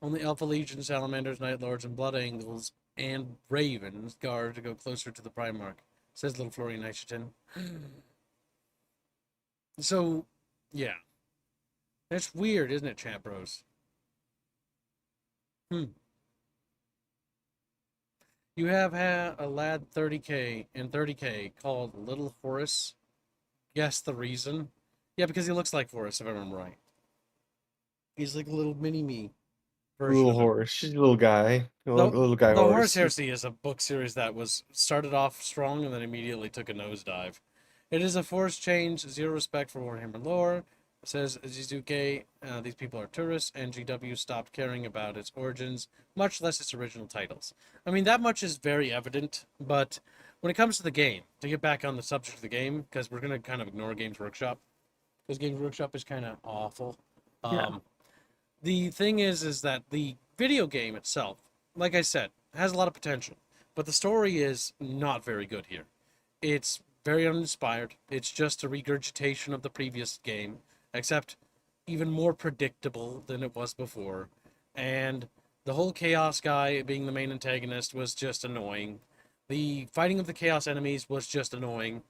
Only Alpha Legion, Salamanders, Night Lords, and Blood Angels and Ravens guard to go closer to the Primarch, says Little Florian Nitrogen. So, yeah. That's weird, isn't it, chat bros? You have had a lad 30k and 30k called Little Horace. Guess the reason? Yeah, because he looks like Horace, if I remember right. He's like a little mini-me version Little of him. horse. She's a little guy. Little guy The Horus horse. Heresy is a book series that was started off strong and then immediately took a nosedive. It is a forced change, zero respect for Warhammer lore. It says Zizuke, these people are tourists, and GW stopped caring about its origins, much less its original titles. I mean, that much is very evident, but when it comes to the game, to get back on the subject of the game, because we're going to kind of ignore Games Workshop, because Games Workshop is kind of awful. Yeah. The thing is that the video game itself, like I said, has a lot of potential, but the story is not very good here. It's very uninspired. It's just a regurgitation of the previous game, except even more predictable than it was before. And the whole Chaos guy being the main antagonist was just annoying. The fighting of the Chaos enemies was just annoying.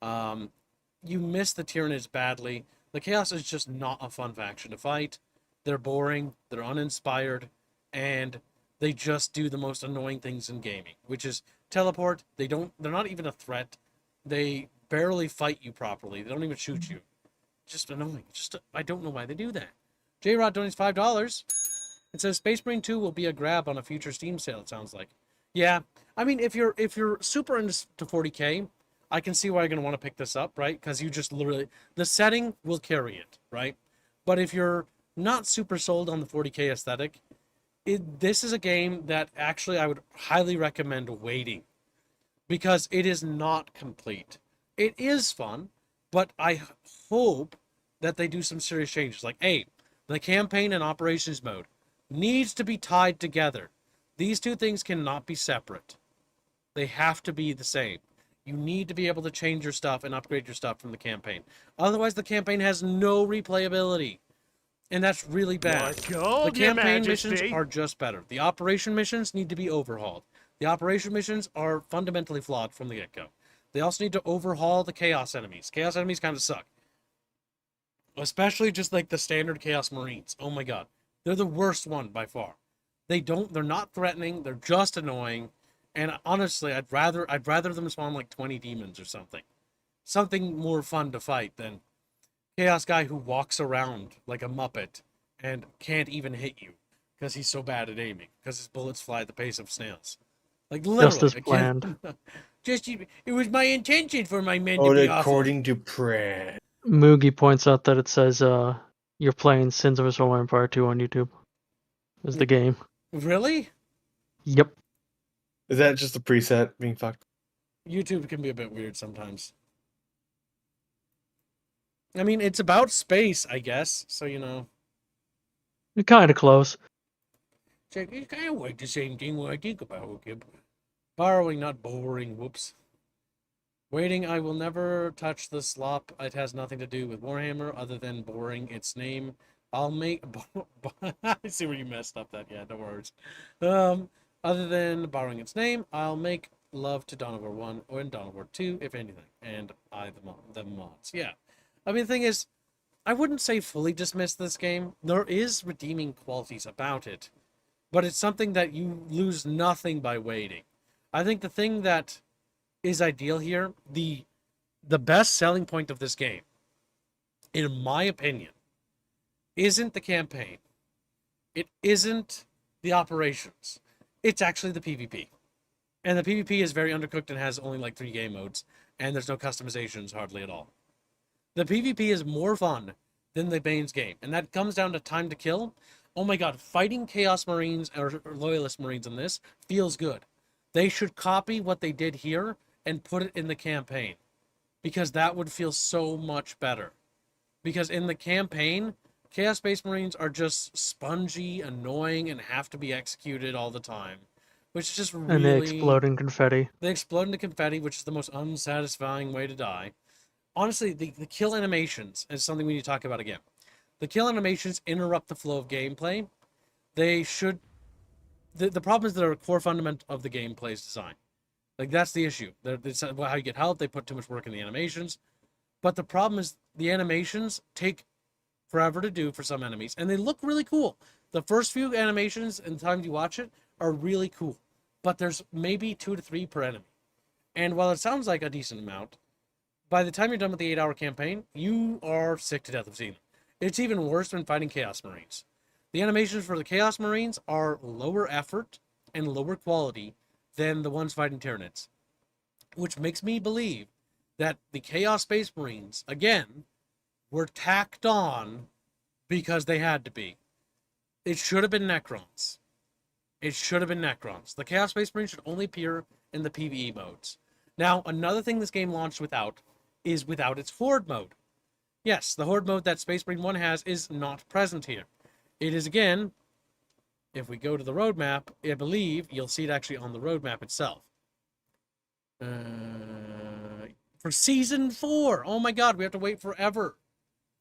You miss the Tyranids badly. The Chaos is just not a fun faction to fight. They're boring, they're uninspired, and they just do the most annoying things in gaming, which is teleport. They're not even a threat. They barely fight you properly. They don't even shoot you. Just annoying. I don't know why they do that. J-Rod donates $5. It says Space Marine 2 will be a grab on a future Steam sale, it sounds like. Yeah. I mean, if you're super into 40k, I can see why you're going to want to pick this up, right? Because you just literally, the setting will carry it, right? But if you're not super sold on the 40k aesthetic, this is a game that actually I would highly recommend waiting, because it is not complete. It is fun, but I hope that they do some serious changes. Like, hey, the campaign and operations mode needs to be tied together. These two things cannot be separate. They have to be the same. You need to be able to change your stuff and upgrade your stuff from the campaign. Otherwise, the campaign has no replayability. And that's really bad. The campaign missions are just better. The operation missions need to be overhauled. The operation missions are fundamentally flawed from the get-go. They also need to overhaul the Chaos enemies. Chaos enemies kind of suck. Especially just like the standard Chaos Marines. Oh my god. They're the worst one by far. They're not threatening, they're just annoying. And honestly, I'd rather them spawn like 20 demons or something. Something more fun to fight than Chaos guy who walks around like a Muppet and can't even hit you because he's so bad at aiming, because his bullets fly at the pace of snails. Like, literally. Just as planned. It was my intention for my men to be awful. According to Pran. Moogie points out that it says you're playing Sins of a Solar Empire 2 on YouTube. Is the game. Really? Yep. Is that just a preset being fucked? YouTube can be a bit weird sometimes. I mean, it's about space, I guess, so you know. You're kind of close. It's kind of like the same thing when I think about it. Borrowing, not boring. Whoops. Waiting, I will never touch the slop. It has nothing to do with Warhammer other than boring its name. I'll make... I see where you messed up that. Yeah, no worries. Other than borrowing its name, I'll make love to Dawn of War 1 or in Dawn of War 2, if anything. And the mods. Yeah. I mean, the thing is, I wouldn't say fully dismiss this game. There is redeeming qualities about it. But it's something that you lose nothing by waiting. I think the thing that is ideal here. The best selling point of this game, in my opinion, isn't the campaign. It isn't the operations. It's actually the PvP. And the PvP is very undercooked and has only like 3 game modes, and there's no customizations hardly at all. The PvP is more fun than the main game, and that comes down to time to kill. Oh my god, fighting Chaos Marines or Loyalist Marines in this feels good. They should copy what they did here and put it in the campaign, because that would feel so much better. Because in the campaign, Chaos Space Marines are just spongy, annoying, and have to be executed all the time. Which is just really... And they explode in confetti. They explode into confetti, which is the most unsatisfying way to die. Honestly, the kill animations is something we need to talk about again. The kill animations interrupt the flow of gameplay. They should... The problem is they're a core fundament of the gameplay's design. Like, that's the issue. It's how you get help. They put too much work in the animations. But the problem is the animations take forever to do for some enemies, and they look really cool. The first few animations and the time you watch it are really cool, but there's maybe 2 to 3 per enemy. And while it sounds like a decent amount, by the time you're done with the 8-hour campaign, you are sick to death of seeing them. It's even worse when fighting Chaos Marines. The animations for the Chaos Marines are lower effort and lower quality than the ones fighting Tyranids, which makes me believe that the Chaos Space Marines, again, were tacked on because they had to be. It should have been Necrons. It should have been Necrons. The Chaos Space Marine should only appear in the PvE modes. Now, another thing this game launched without is without its Horde mode. Yes, the Horde mode that Space Marine 1 has is not present here. It is, again, if we go to the roadmap, I believe you'll see it actually on the roadmap itself. For Season 4! Oh my god, we have to wait forever.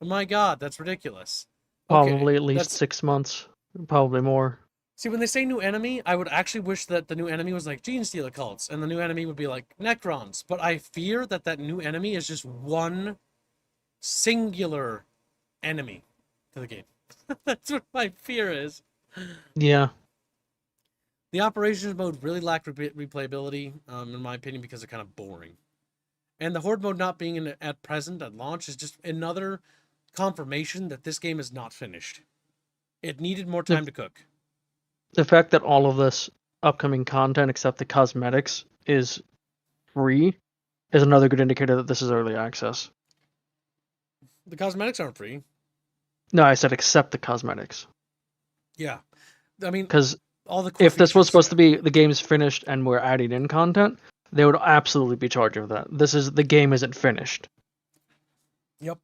Oh my god, that's ridiculous. Probably at least 6 months. Probably more. See, when they say new enemy, I would actually wish that the new enemy was like Gene Stealer cults, and the new enemy would be like Necrons. But I fear that that new enemy is just one singular enemy to the game. That's what my fear is. Yeah. The operations mode really lacked replayability, in my opinion, because they're kind of boring. And the Horde mode not being at present at launch is just another confirmation that this game is not finished. It needed more time to cook. The fact that all of this upcoming content, except the cosmetics, is free is another good indicator that this is early access. The cosmetics aren't free. No, I said except the cosmetics. Yeah. I mean, because all the cool if this was features, supposed to be the game's finished and we're adding in content, they would absolutely be charging for that. The game isn't finished. Yep.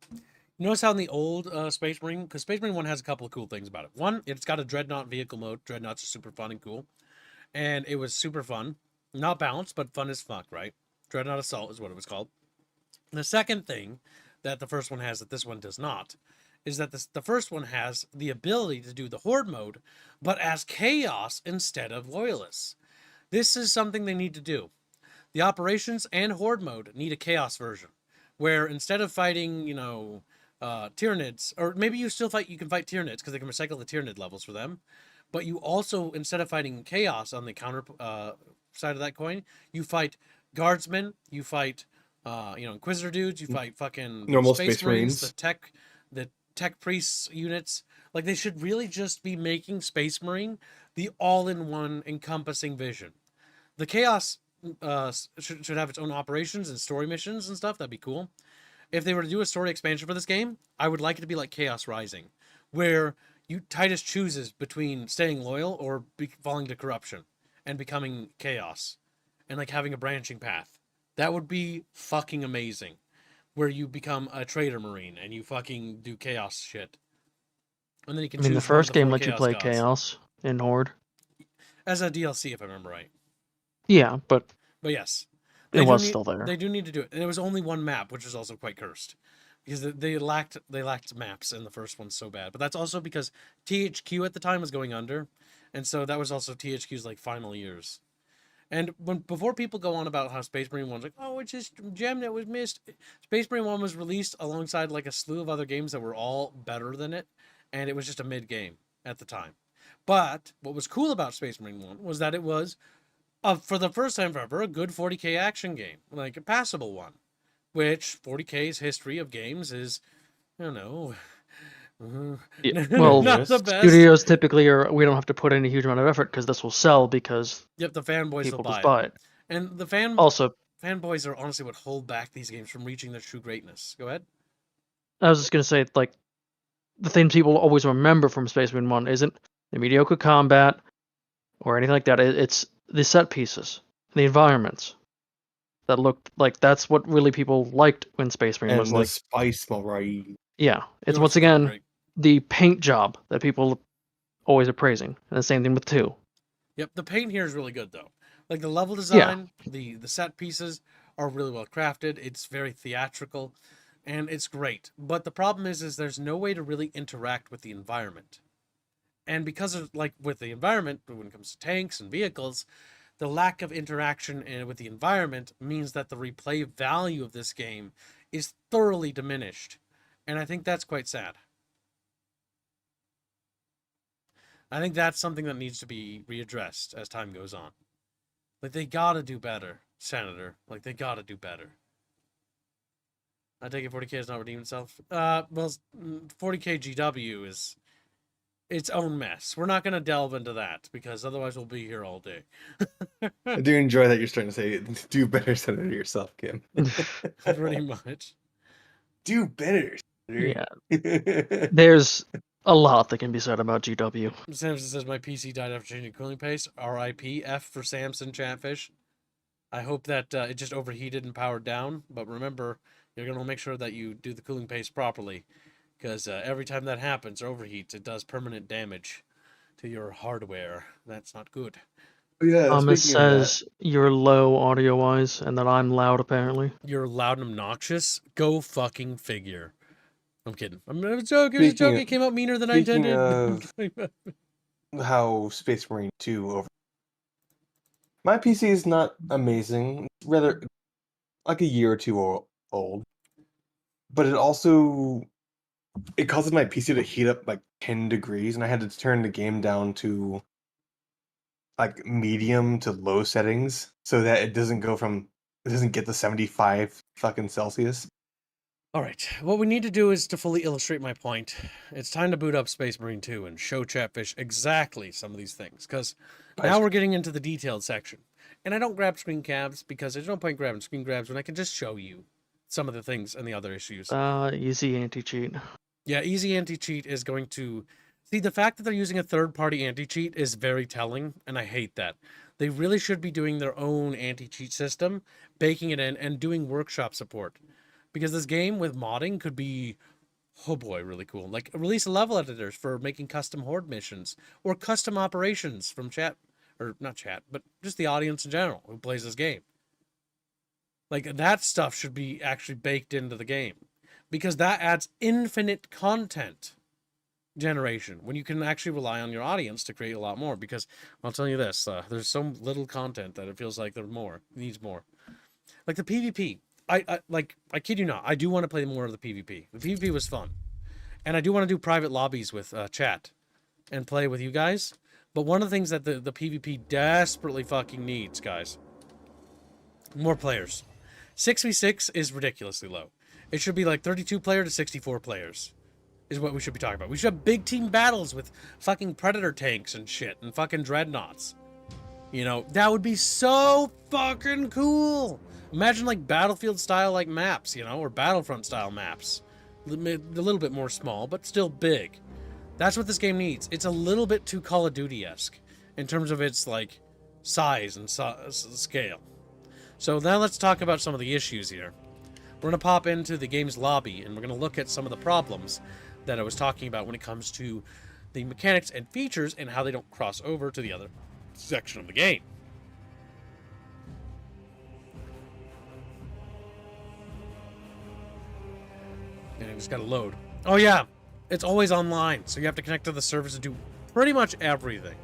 Notice how in the old Space Marine, because Space Marine 1 has a couple of cool things about it. One, it's got a Dreadnought vehicle mode. Dreadnoughts are super fun and cool. And it was super fun. Not balanced, but fun as fuck, right? Dreadnought Assault is what it was called. The second thing that the first one has that this one does not is that the first one has the ability to do the Horde mode, but as Chaos instead of Loyalists. This is something they need to do. The Operations and Horde mode need a Chaos version, where instead of fighting, Tyranids, or maybe you can fight Tyranids because they can recycle the Tyranid levels for them, but you also, instead of fighting Chaos on the counter side of that coin, you fight Guardsmen, you fight Inquisitor dudes, you fight fucking normal Space Marines, Marines, the tech priests units. Like, they should really just be making Space Marine the all-in-one encompassing vision. The Chaos should have its own operations and story missions and stuff. That'd be cool. If they were to do a story expansion for this game, I would like it to be like Chaos Rising, where Titus chooses between staying loyal or falling to corruption and becoming Chaos, and like having a branching path. That would be fucking amazing, where you become a traitor Marine and you fucking do Chaos shit. And then you can choose the first game let you play Chaos in Horde. As a DLC, if I remember right. Yeah, but yes. it was still there. They do need to do it. And it was only one map, which is also quite cursed. Because they lacked maps in the first one so bad. But that's also because THQ at the time was going under. And so that was also THQ's final years. And before people go on about how Space Marine 1's like, oh, it's just a gem that was missed. Space Marine 1 was released alongside a slew of other games that were all better than it. And it was just a mid game at the time. But what was cool about Space Marine 1 was that it was For the first time ever, a good 40k action game, like a passable one, which 40k's history of games is, I don't know, Yeah, well, not the Yes. best. studios typically we don't have to put in a huge amount of effort because this will sell because Yep, the fanboys will people just buy buy it. it. And the Also, fanboys are honestly what hold back these games from reaching their true greatness. Go ahead. I was just gonna say, like, the things people always remember from Space Marine 1 isn't the mediocre combat or anything like that. It's the set pieces, the environments that looked like that's what really people liked when Space Marine was And the like. spice variety. Yeah, it's Yours once is again great. the paint job that people always are praising, and the same thing with 2. Yep, the paint here is really good though. Like the level Yeah. design, the set pieces are really well crafted. It's very theatrical, and it's great. But the problem is there's no way to really interact with the environment. And because of like with the environment, when it comes to tanks and vehicles, the lack of interaction with the environment means that the replay value of this game is thoroughly diminished. And I think that's quite sad. I think that's something that needs to be readdressed as time goes on. Like, they gotta do better, Senator. Like, they gotta do better. I take it 40k has not redeemed itself. Well, 40k GW is its own mess. We're not gonna delve into that because otherwise we'll be here all day. I do enjoy that you're starting to say, do better, Senator, yourself, Kim. Pretty much. Do better, Yeah, Senator. there's a lot that can be said about GW. Samson says my PC died after changing cooling paste. R.I.P. F for Samson Chatfish. I hope that it just overheated and powered down. But remember, you're gonna make sure that you do the cooling paste properly, because every time that happens or overheats, it does permanent damage to your hardware. That's not good. Yeah, Thomas speaking of that, says you're low audio wise, and that I'm loud apparently. You're loud and obnoxious. Go fucking figure. I'm kidding. I'm a joke. It was a joke. It came out meaner than I speaking intended. of how Space Marine 2 over. My PC is not amazing. It's rather like a year or two old. But it causes my PC to heat up like 10 degrees, and I had to turn the game down to like medium to low settings so that it doesn't get to 75 fucking Celsius. All right. What we need to do is to fully illustrate my point. It's time to boot up Space Marine 2 and show Chatfish exactly some of these things, because now we're getting into the detailed section. And I don't grab screen grabs because there's no point grabbing screen grabs when I can just show you some of the things and the other issues. Easy anti-cheat. Yeah, easy anti-cheat is going to... See, the fact that they're using a third-party anti-cheat is very telling, and I hate that. They really should be doing their own anti-cheat system, baking it in, and doing workshop support. Because this game with modding could be, oh boy, really cool. Like, release level editors for making custom horde missions, or custom operations from chat, or not chat, but just the audience in general who plays this game. Like, that stuff should be actually baked into the game, because that adds infinite content generation when you can actually rely on your audience to create a lot more. Because I'll tell you this, there's so little content that it feels like there's more, it needs more. Like the PvP, I kid you not, I do want to play more of the PvP. The PvP was fun, and I do want to do private lobbies with chat and play with you guys. But one of the things that the PvP desperately fucking needs, guys, more players. 6v6 is ridiculously low. It should be like 32 player to 64 players is what we should be talking about. We should have big team battles with fucking predator tanks and shit and fucking dreadnoughts. You know, that would be so fucking cool. Imagine like Battlefield style like maps, you know, or Battlefront style maps. A little bit more small, but still big. That's what this game needs. It's a little bit too Call of Duty-esque in terms of its like size and scale. So now let's talk about some of the issues here. We're going to pop into the game's lobby, and we're going to look at some of the problems that I was talking about when it comes to the mechanics and features and how they don't cross over to the other section of the game. And it just got to load. Oh yeah, it's always online, so you have to connect to the servers to do pretty much everything.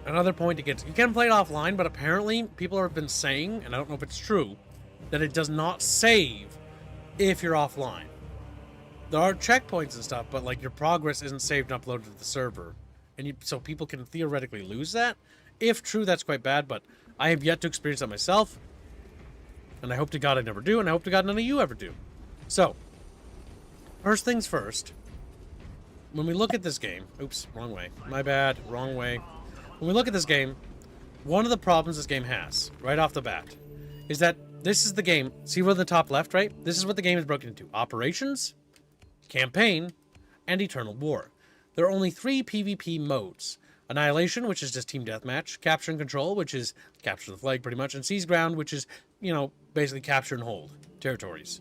Another point to get, you can play it offline, but apparently people have been saying, and I don't know if it's true, that it does not save if you're offline. There are checkpoints and stuff, but like your progress isn't saved and uploaded to the server, and so people can theoretically lose that If true, that's quite bad, but I have yet to experience that myself. And I hope to God I never do, and I hope to God none of you ever do. So, first things first. When we look at this game... Oops, wrong way. My bad, wrong way. When we look at this game, one of the problems this game has, right off the bat, is that this is the game... See where the top left, right? This is what the game is broken into. Operations, Campaign, and Eternal War. There are only 3 PvP modes. Annihilation, which is just team deathmatch. Capture and Control, which is capture the flag pretty much. And Seize Ground, which is, you know, basically capture and hold territories.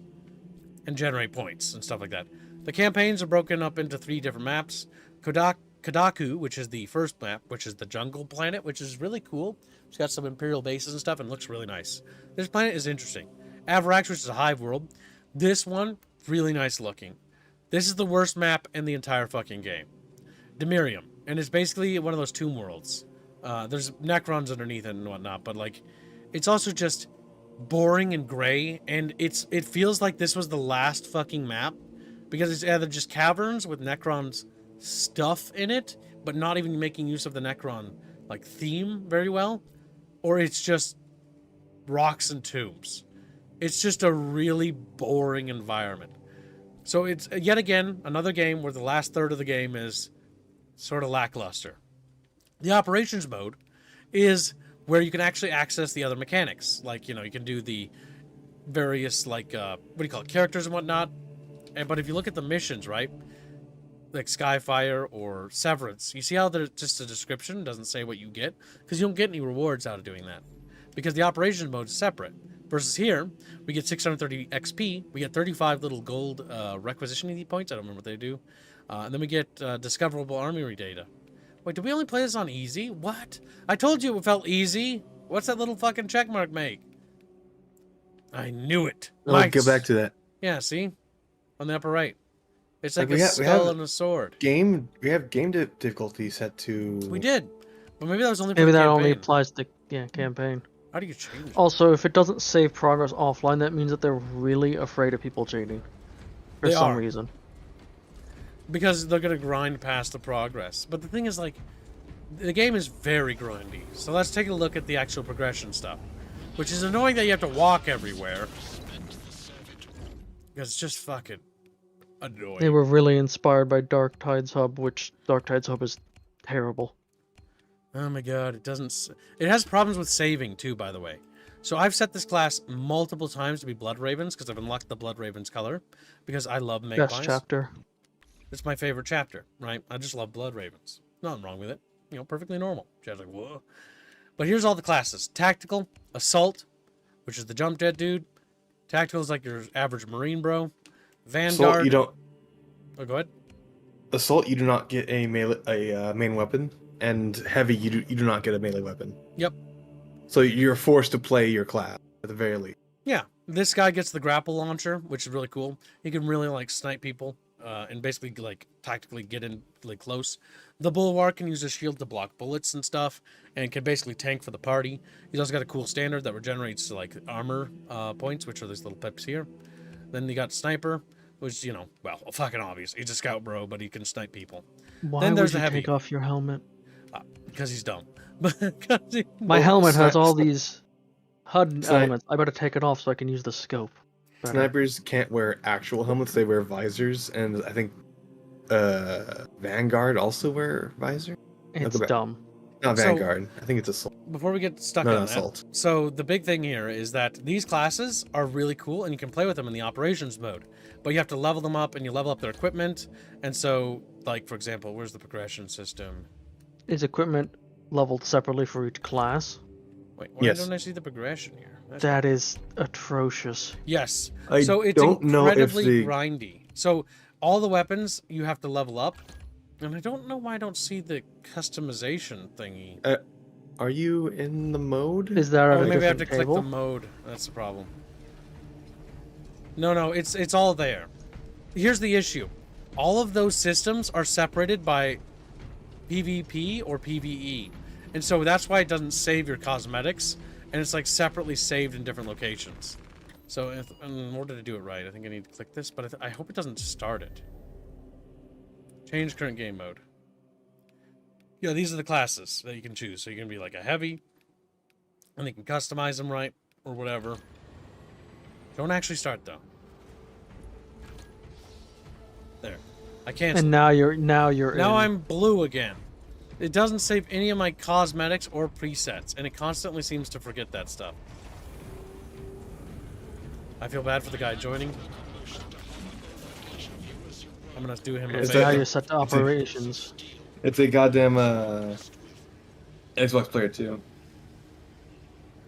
And generate points and stuff like that. The campaigns are broken up into 3 different maps. Kadaku, which is the first map, which is the jungle planet, which is really cool. It's got some Imperial bases and stuff and looks really nice. This planet is interesting. Avarax, which is a hive world. This one, really nice looking. This is the worst map in the entire fucking game. Demirium. And it's basically one of those tomb worlds. There's Necrons underneath it and whatnot, but like, it's also just boring and gray, and it feels like this was the last fucking map, because it's either just caverns with Necrons stuff in it, but not even making use of the Necron like theme very well, or it's just rocks and tombs. It's just a really boring environment. So it's yet again another game where the last third of the game is sort of lackluster. The operations mode is where you can actually access the other mechanics. Like, you know, you can do the various, like, what do you call it, characters and whatnot. But if you look at the missions, right, like Skyfire or Severance, you see how there's just a description, doesn't say what you get? Because you don't get any rewards out of doing that. Because the operations mode is separate. Versus here, we get 630 XP, we get 35 little gold requisitioning points, I don't remember what they do. And then we get discoverable armory data. Wait, did we only play this on easy? What? I told you it felt easy. What's that little fucking checkmark make? I knew it. Oh, go back to that. Yeah, see? On the upper right. It's like Like, a skull and a sword. We have game difficulty set to... We did. But maybe that was only for Maybe the that campaign. only applies to campaign. How do you change it? Also, if it doesn't save progress offline, that means that they're really afraid of people cheating. For They some are. reason. Because they're going to grind past the progress. But the thing is, like, the game is very grindy. So let's take a look at the actual progression stuff. Which is annoying that you have to walk everywhere. Because it's just fucking annoying. They were really inspired by Dark Tides Hub, which Dark Tides Hub is terrible. Oh my god, it doesn't... It has problems with saving, too, by the way. So I've set this class multiple times to be Blood Ravens, because I've unlocked the Blood Ravens color. Because I love magpies. Best chapter. It's my favorite chapter, right? I just love Blood Ravens. Nothing wrong with it. You know, perfectly normal. Jazz like, whoa. But here's all the classes. Tactical, Assault, which is the jump dead dude. Tactical is like your average Marine bro. Vanguard. Assault, you don't... Oh, go ahead. Assault, you do not get a main weapon, and Heavy, you do not get a melee weapon. Yep. So you're forced to play your class, at the very least. Yeah. This guy gets the grapple launcher, which is really cool. He can really, like, snipe people. And basically, like, tactically get in, like, close. The Bulwark can use his shield to block bullets and stuff, and can basically tank for the party. He's also got a cool standard that regenerates, like, armor points, which are these little pips here. Then you got Sniper, which, you know, well, fucking obvious. He's a scout bro, but he can snipe people. Why Then would there's you the Heavy. take off your helmet? Because he's dumb. My helmet has all Sni- these HUD Sni- elements. I better take it off so I can use the scope. better. Snipers can't wear actual helmets, they wear visors, and I think Vanguard also wear visor? It's back. dumb. Not So- Vanguard. I think it's Assault. Before we get stuck No, on Assault. that, so the big thing here is that these classes are really cool, and you can play with them in the operations mode. But you have to level them up, and you level up their equipment. And so, like, for example, where's the progression system? Is equipment leveled separately for each class? Wait, why Yes. don't I see the progression here? That's- That is atrocious. Yes. I So it's don't know if incredibly the... grindy. So all the weapons you have to level up. And I don't know why I don't see the customization thingy. Are you in the mode? Is that Oh, on a maybe I have to different click the table? mode. That's the problem. No, it's all there. Here's the issue. All of those systems are separated by PvP or PvE. And so that's why it doesn't save your cosmetics. And it's like separately saved in different locations. So in order to do it right, I think I need to click this. But I hope it doesn't start it. Change current game mode. Yeah, these are the classes that you can choose. So you can be like a heavy, and you can customize them right, or whatever. Don't actually start, though. There. I canceled. And now you're Now in. I'm blue again. It doesn't save any of my cosmetics or presets, and it constantly seems to forget that stuff. I feel bad for the guy joining. I'm gonna do him a Now favor. you're set to operations. It's a goddamn Xbox player too.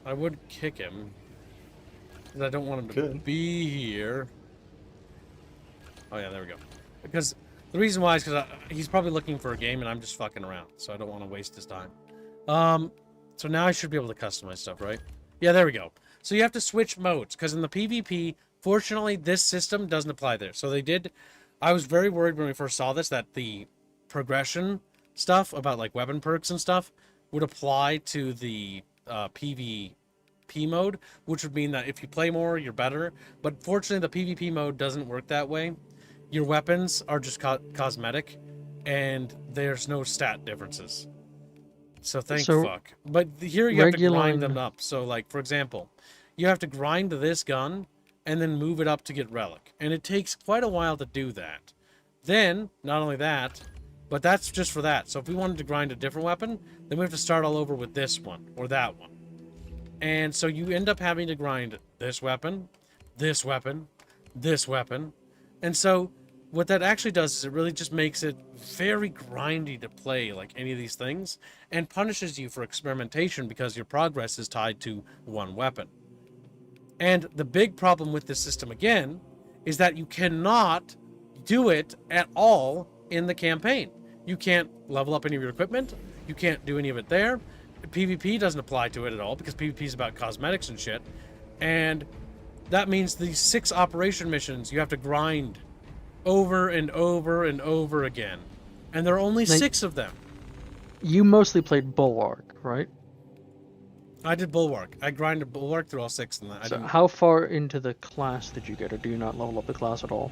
I would kick him. Because I don't want him to Good. be here. Oh yeah, there we go. Because the reason why is because he's probably looking for a game and I'm just fucking around. So I don't want to waste his time. So now I should be able to customize stuff, right? Yeah, there we go. So you have to switch modes. Because in the PvP, fortunately, this system doesn't apply there. So they did... I was very worried when we first saw this that the progression stuff about like weapon perks and stuff would apply to the PvP mode, which would mean that if you play more, you're better. But fortunately, the PvP mode doesn't work that way. Your weapons are just cosmetic, and there's no stat differences. So thank fuck. But here you have to grind them up. So like, for example, you have to grind this gun and then move it up to get relic. And it takes quite a while to do that. Then, not only that, but that's just for that. So if we wanted to grind a different weapon, then we have to start all over with this one or that one. And so you end up having to grind this weapon, this weapon, this weapon. And so what that actually does is it really just makes it very grindy to play like any of these things and punishes you for experimentation because your progress is tied to one weapon. And the big problem with this system, again, is that you cannot do it at all in the campaign. You can't level up any of your equipment. You can't do any of it there. PvP doesn't apply to it at all because PvP is about cosmetics and shit. And that means these 6 operation missions you have to grind over and over and over again. And there are only 6 of them. You mostly played Bulwark, right? I did Bulwark. I grinded Bulwark through all 6 in that. So how far into the class did you get, or do you not level up the class at all?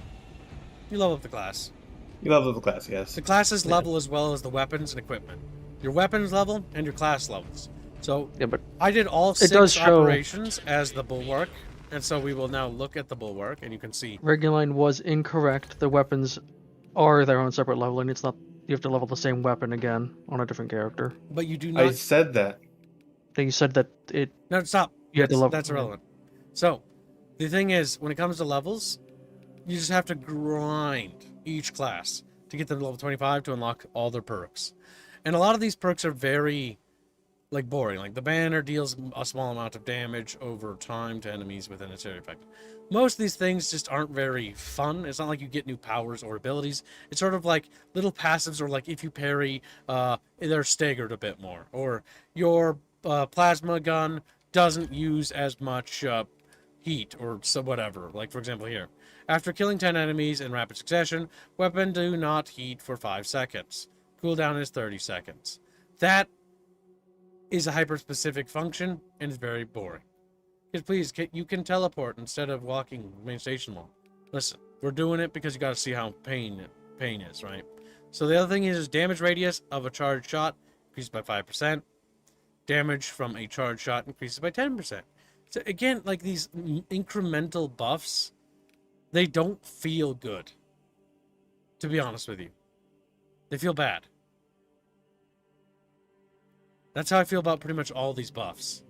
You level up the class. You level up the class, yes. The classes level as well as the weapons and equipment. Your weapons level and your class levels. So yeah, but I did all 6 operations as the Bulwark, and so we will now look at the Bulwark, and you can see... Reguline was incorrect. The weapons are their own separate level, and it's not... You have to level the same weapon again on a different character. But you do not... I said that. You said that it... No, stop. You have to level... That's irrelevant. So, the thing is, when it comes to levels, you just have to grind each class to get them to level 25 to unlock all their perks. And a lot of these perks are very, like, boring. Like, the banner deals a small amount of damage over time to enemies within its area effect. Most of these things just aren't very fun. It's not like you get new powers or abilities. It's sort of like little passives, or like if you parry, they're staggered a bit more. Or your plasma gun doesn't use as much heat or so whatever. Like, for example, here. After killing 10 enemies in rapid succession, weapon do not heat for 5 seconds. Cooldown is 30 seconds. That is a hyper-specific function, and it's very boring. Because please, you can teleport instead of walking main station wall. Listen, we're doing it because you gotta see how pain is, right? So the other thing is damage radius of a charged shot increases by 5%. Damage from a charged shot increases by 10%. So again, like these incremental buffs, they don't feel good. To be honest with you. They feel bad. That's how I feel about pretty much all these buffs.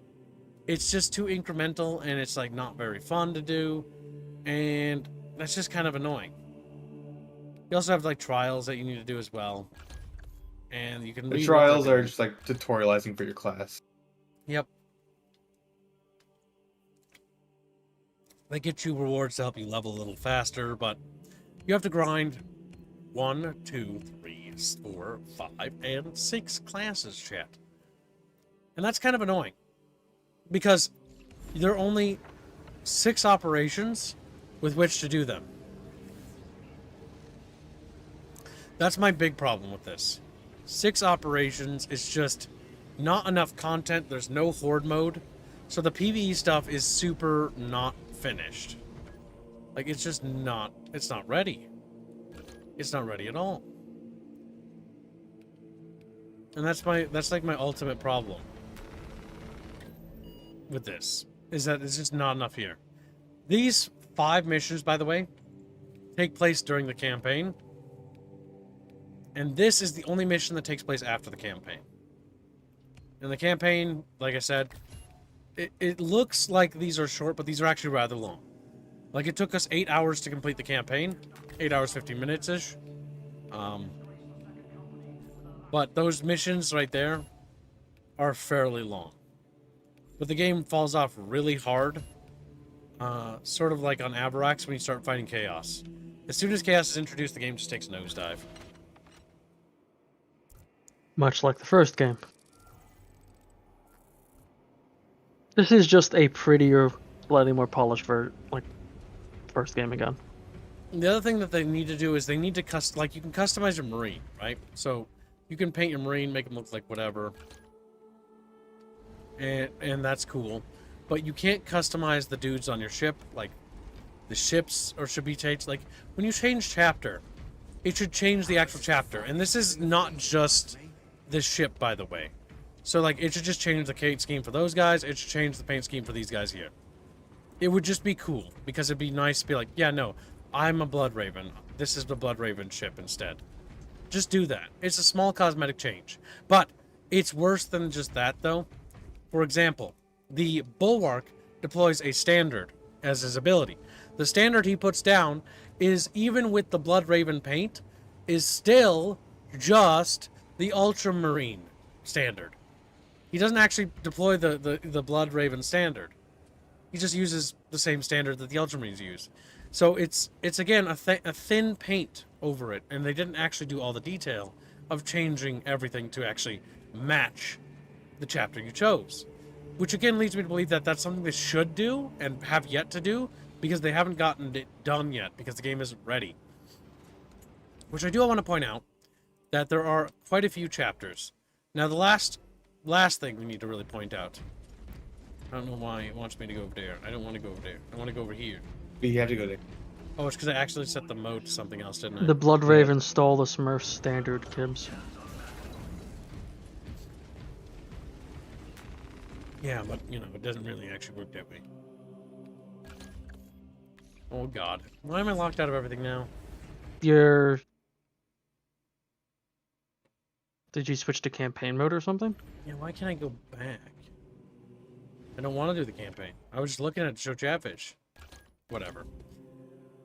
It's just too incremental, and it's like not very fun to do, and that's just kind of annoying. You also have like trials that you need to do as well, and you can the trials are just like tutorializing for your class. Yep. They get you rewards to help you level a little faster, but you have to grind 1, 2, 3, 4, 5, and 6 classes, chat. And that's kind of annoying. Because there are only 6 operations with which to do them. That's my big problem with this. 6 operations is just not enough content. There's no horde mode. So the PvE stuff is super not finished. Like, it's just not... It's not ready. It's not ready at all. And that's like my ultimate problem with this, is that it's just not enough here. These 5 missions, by the way, take place during the campaign. And this is the only mission that takes place after the campaign. And the campaign, like I said, it looks like these are short, but these are actually rather long. Like, it took us 8 hours to complete the campaign. 8 hours, 15 minutes-ish. But those missions right there are fairly long. But the game falls off really hard. Sort of like on Avarax when you start fighting Chaos. As soon as Chaos is introduced, the game just takes a nosedive. Much like the first game. This is just a prettier, slightly more polished like first game again. The other thing that they need to do is they need to like, you can customize your Marine, right? So you can paint your Marine, make them look like whatever. And that's cool. But you can't customize the dudes on your ship, like the ships, or should be changed. Like, when you change chapter, it should change the actual chapter. And this is not just this ship, by the way. So, like, it should just change the paint scheme for those guys. It should change the paint scheme for these guys here. It would just be cool, because it'd be nice to be like, yeah, no, I'm a Blood Raven. This is the Blood Raven ship instead. Just do that. It's a small cosmetic change. But it's worse than just that, though. For example, the Bulwark deploys a standard as his ability. The standard he puts down is, even with the Blood Raven paint, is still just the Ultramarine standard. He doesn't actually deploy the Blood Raven standard. He just uses the same standard that the Ultramarines use. So it's again, a thin paint over it, and they didn't actually do all the detail of changing everything to actually match the chapter you chose. Which again leads me to believe that that's something they should do, and have yet to do, because they haven't gotten it done yet, because the game isn't ready. Which I do want to point out, that there are quite a few chapters. Now, the last thing we need to really point out. I don't know why it wants me to go over there. I don't want to go over there. I want to go over here. You have to go there. Oh, it's because I actually set the mode to something else, didn't I? The Blood Raven stole the Smurf standard, Kibbs. Yeah, but, you know, it doesn't really actually work that way. Oh, God. Why am I locked out of everything now? Did you switch to campaign mode or something? Yeah, why can't I go back? I don't want to do the campaign. I was just looking at Show Chatfish. Whatever.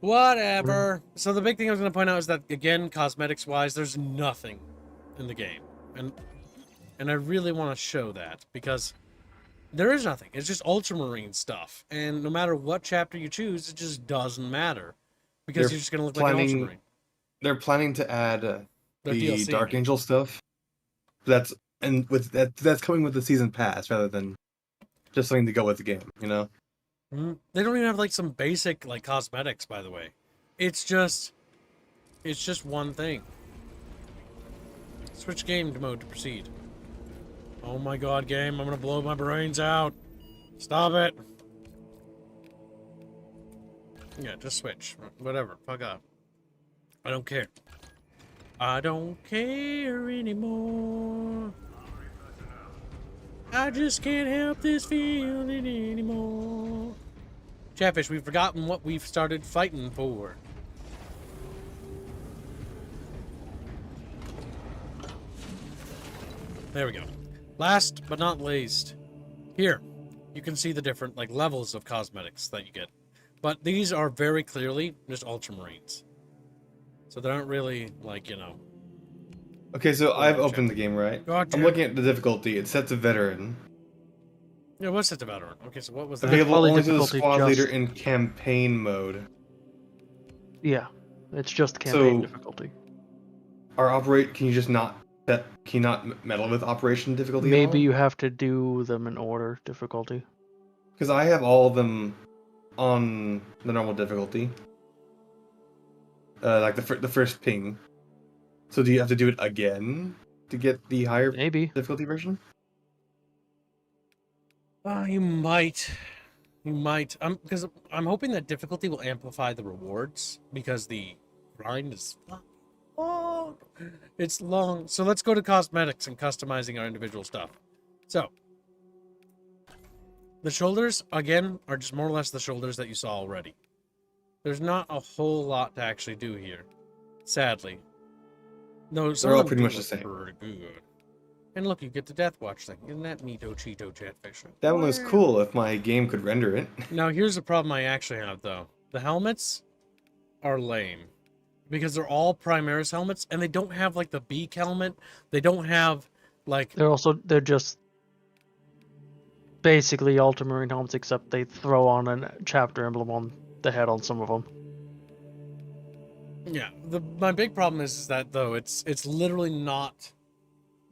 Whatever. So the big thing I was going to point out is that, again, cosmetics-wise, there's nothing in the game. And I really want to show that, because there is nothing. It's just Ultramarine stuff. And no matter what chapter you choose, it just doesn't matter. Because you're just going to look like an Ultramarine. They're planning to add the DLC, Dark Angel stuff. That's coming with the season pass rather than just something to go with the game, you know? Mm-hmm. They don't even have like some basic like cosmetics, by the way. It's just one thing. Switch game mode to proceed. Oh my god, game, I'm gonna blow my brains out. Stop it. Yeah, just switch. Whatever. Fuck up. I don't care. I don't care anymore. I just can't help this feeling anymore. Chatfish, we've forgotten what we've started fighting for. There we go. Last but not least, here, you can see the different like levels of cosmetics that you get. But these are very clearly just Ultramarines. So they aren't really, like, you know... Okay, so I've opened the game, right? Gotcha. I'm looking at the difficulty. It's set to veteran. Yeah, what's set to veteran? Okay, so what was that? Available Probably only to the difficulty squad just- leader in campaign mode. Yeah, it's just campaign So- difficulty. Can you just not meddle with operation difficulty? Maybe you have to do them in order difficulty. Because I have all of them on the normal difficulty. Like the first ping. So do you have to do it again to get the higher Maybe. difficulty version? You might. You might. Because I'm hoping that difficulty will amplify the rewards, because the grind is... Oh! long. It's long. So let's go to cosmetics and customizing our individual stuff. So the shoulders, again, are just more or less the shoulders that you saw already. There's not a whole lot to actually do here, sadly. No, some They're all of them pretty do much the look same. pretty good. And look, you get the Death Watch thing. Isn't that neato Cheeto Chatfish? That one was cool if my game could render it. Now, here's the problem I actually have, though. The helmets are lame. Because they're all Primaris helmets, and they don't have, like, the beak helmet. They don't have, like... They're just basically Ultramarine helmets, except they throw on a chapter emblem on the head on some of them. Yeah, my big problem is that, though, it's literally not...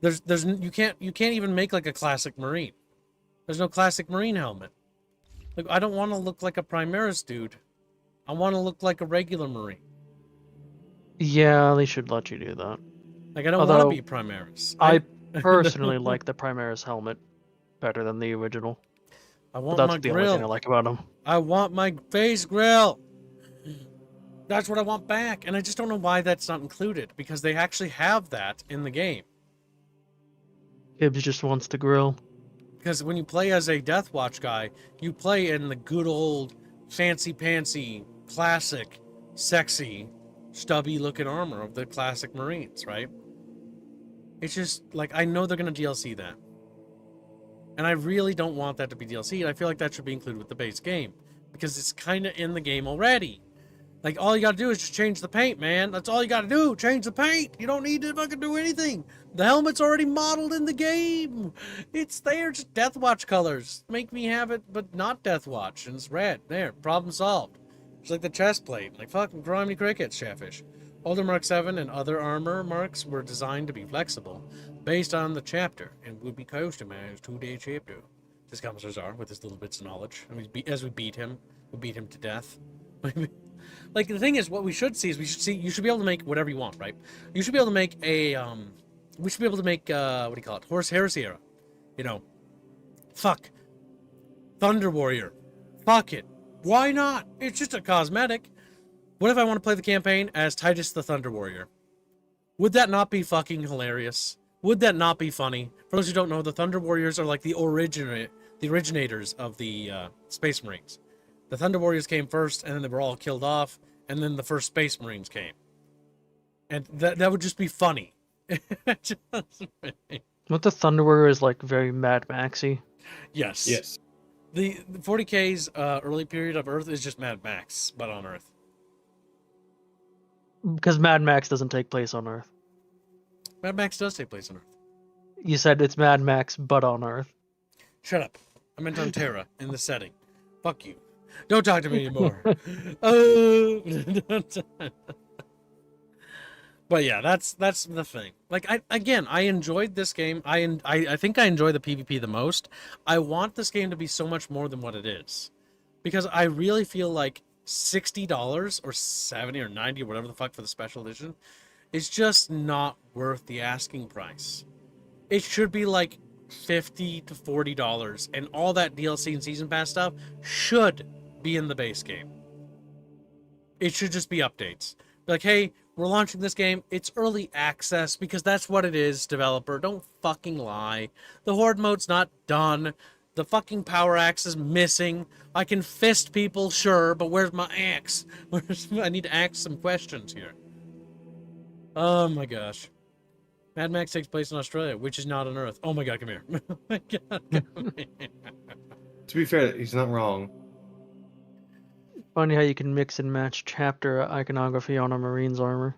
you can't even make, like, a classic Marine. There's no classic Marine helmet. Like, I don't want to look like a Primaris dude. I want to look like a regular Marine. Yeah, they should let you do that. Like, I don't want to be Primaris. I personally like the Primaris helmet better than the original. I But want that's my the only thing I grill. like about them. I want my face grill. That's what I want back. And I just don't know why that's not included. Because they actually have that in the game. Gibbs just wants to grill. Because when you play as a Death Watch guy, you play in the good old fancy-pantsy, classic, sexy, stubby-looking armor of the classic Marines, right? It's just, like, I know they're going to DLC that. And I really don't want that to be DLC, and I feel like that should be included with the base game. Because it's kind of in the game already. Like, all you gotta do is just change the paint, man. That's all you gotta do. Change the paint. You don't need to fucking do anything. The helmet's already modeled in the game. It's there, just Death Watch colors. Make me have it, but not Death Watch. And it's red. There, problem solved. It's like the chest plate. Like fucking grimy crickets, Chatfish. Older Mark 7 and other armor marks were designed to be flexible, based on the chapter, and would be customized to their chapter. This Commissar with his little bits of knowledge. I mean, as we beat him to death. Like, the thing is, what we should see is you should be able to make whatever you want, right? You should be able to make a, we should be able to make, what do you call it? Horse Heresiera. You know. Fuck. Thunder Warrior. Fuck it. Why not? It's just a cosmetic. What if I want to play the campaign as Titus the Thunder Warrior? Would that not be fucking hilarious? Would that not be funny? For those who don't know, the Thunder Warriors are like the originators of the Space Marines. The Thunder Warriors came first, and then they were all killed off, and then the first Space Marines came. And that would just be funny. What the Thunder Warrior is like very Mad Maxy. Yes. Yes. The 40K's early period of Earth is just Mad Max, but on Earth. Because Mad Max doesn't take place on Earth. Mad Max does take place on Earth. You said it's Mad Max, but on Earth. Shut up. I meant on Terra, in the setting. Fuck you. Don't talk to me anymore. But yeah, that's the thing. Like, I enjoyed this game. I think I enjoy the PvP the most. I want this game to be so much more than what it is. Because I really feel like $60 or $70 or $90 or whatever the fuck for the special edition is just not worth the asking price. It should be like $50 to $40, and all that DLC and season pass stuff should be in the base game. It should just be updates. Like, hey, we're launching this game. It's early access because that's what it is, developer. Don't fucking lie. The Horde mode's not done. The fucking power axe is missing. I can fist people, sure, but where's my axe? I need to ask some questions here. Oh my gosh. Mad Max takes place in Australia, which is not on Earth. Oh my god, come here. Oh my god, come here. To be fair, he's not wrong. Funny how you can mix and match chapter iconography on a Marine's armor.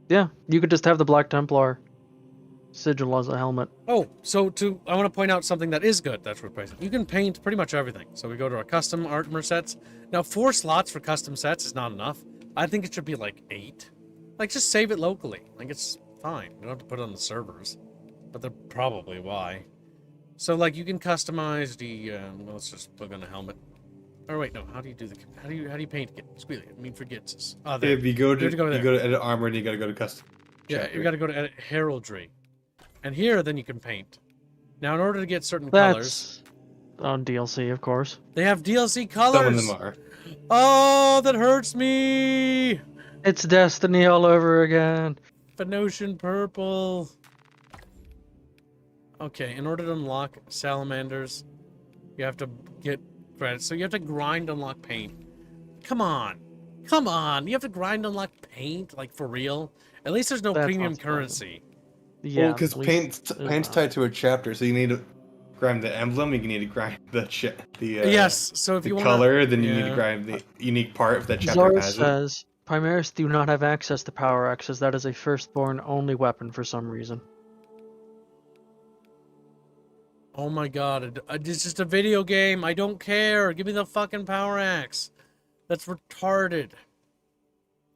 Yeah, you could just have the Black Templar sigil as a helmet. Oh, so I want to point out something that is good. That's what you can paint pretty much everything. So we go to our custom armor sets. Now, 4 slots for custom sets is not enough. I think it should be like 8. Like, just save it locally. Like, it's fine. You don't have to put it on the servers. But they're probably why. So, like, you can customize the, let's just plug on a helmet. Or wait, no, how do you do the, how do you paint it? Squealy, I mean, forgets us. Oh, there. If you go to You have to you go to edit armor, and you got to go to custom. Yeah, chapter. you got to go to edit heraldry. And here, then you can paint. Now, in order to get certain That's colors, on DLC, of course. they have DLC colors. Some of them are. Oh, that hurts me. It's Destiny all over again. Phoenician purple. Okay, in order to unlock salamanders, you have to get credits. So you have to grind to unlock paint. Come on. Come on. You have to grind to unlock paint? Like, for real? At least there's no That's premium not surprising. currency. Yeah, Well, because at least paint's there's tied to a chapter, so you need to grind the emblem. You need to grind Yes, so if the you want color. Then you need to yeah. grind the unique part if that chapter Zara has it. says, Primaris do not have access to power axes. That is a firstborn only weapon for some reason. Oh my god, it's just a video game. I don't care. Give me the fucking power axe. That's retarded.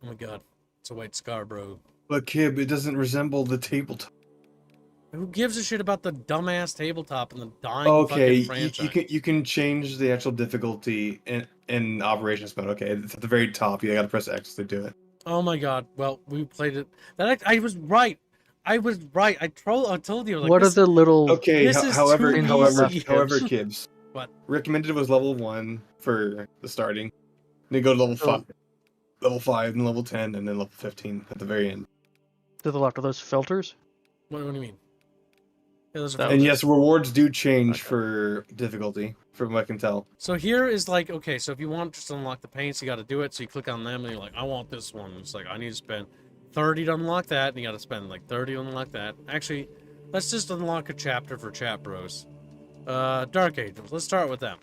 Oh my god. It's a white scar, bro. But Kib, it doesn't resemble the tabletop. Who gives a shit about the dumbass tabletop and the dying Okay, fucking franchise? you can change the actual difficulty in operations mode. Okay, it's at the very top. You gotta press X to do it. Oh my god. Well, we played it. I was right. I was right. I told you. Like, What are this, the little... Okay, This is however, too however, easy. however, Kibs. What? Recommended was level 1 for the starting. Then you go to level Oh. 5, and level 10, and then level 15 at the very end. To the left, are those filters? What do you mean? Yeah, those are That filters. And yes, rewards do change Okay. for difficulty, from what I can tell. So here is like, okay, so if you want just to unlock the paints, you got to do it. So you click on them and you're like, I want this one. It's like, I need to spend 30 to unlock that. And you got to spend like 30 to unlock that. Actually, let's just unlock a chapter for chat bros. Dark Angels. Let's start with them.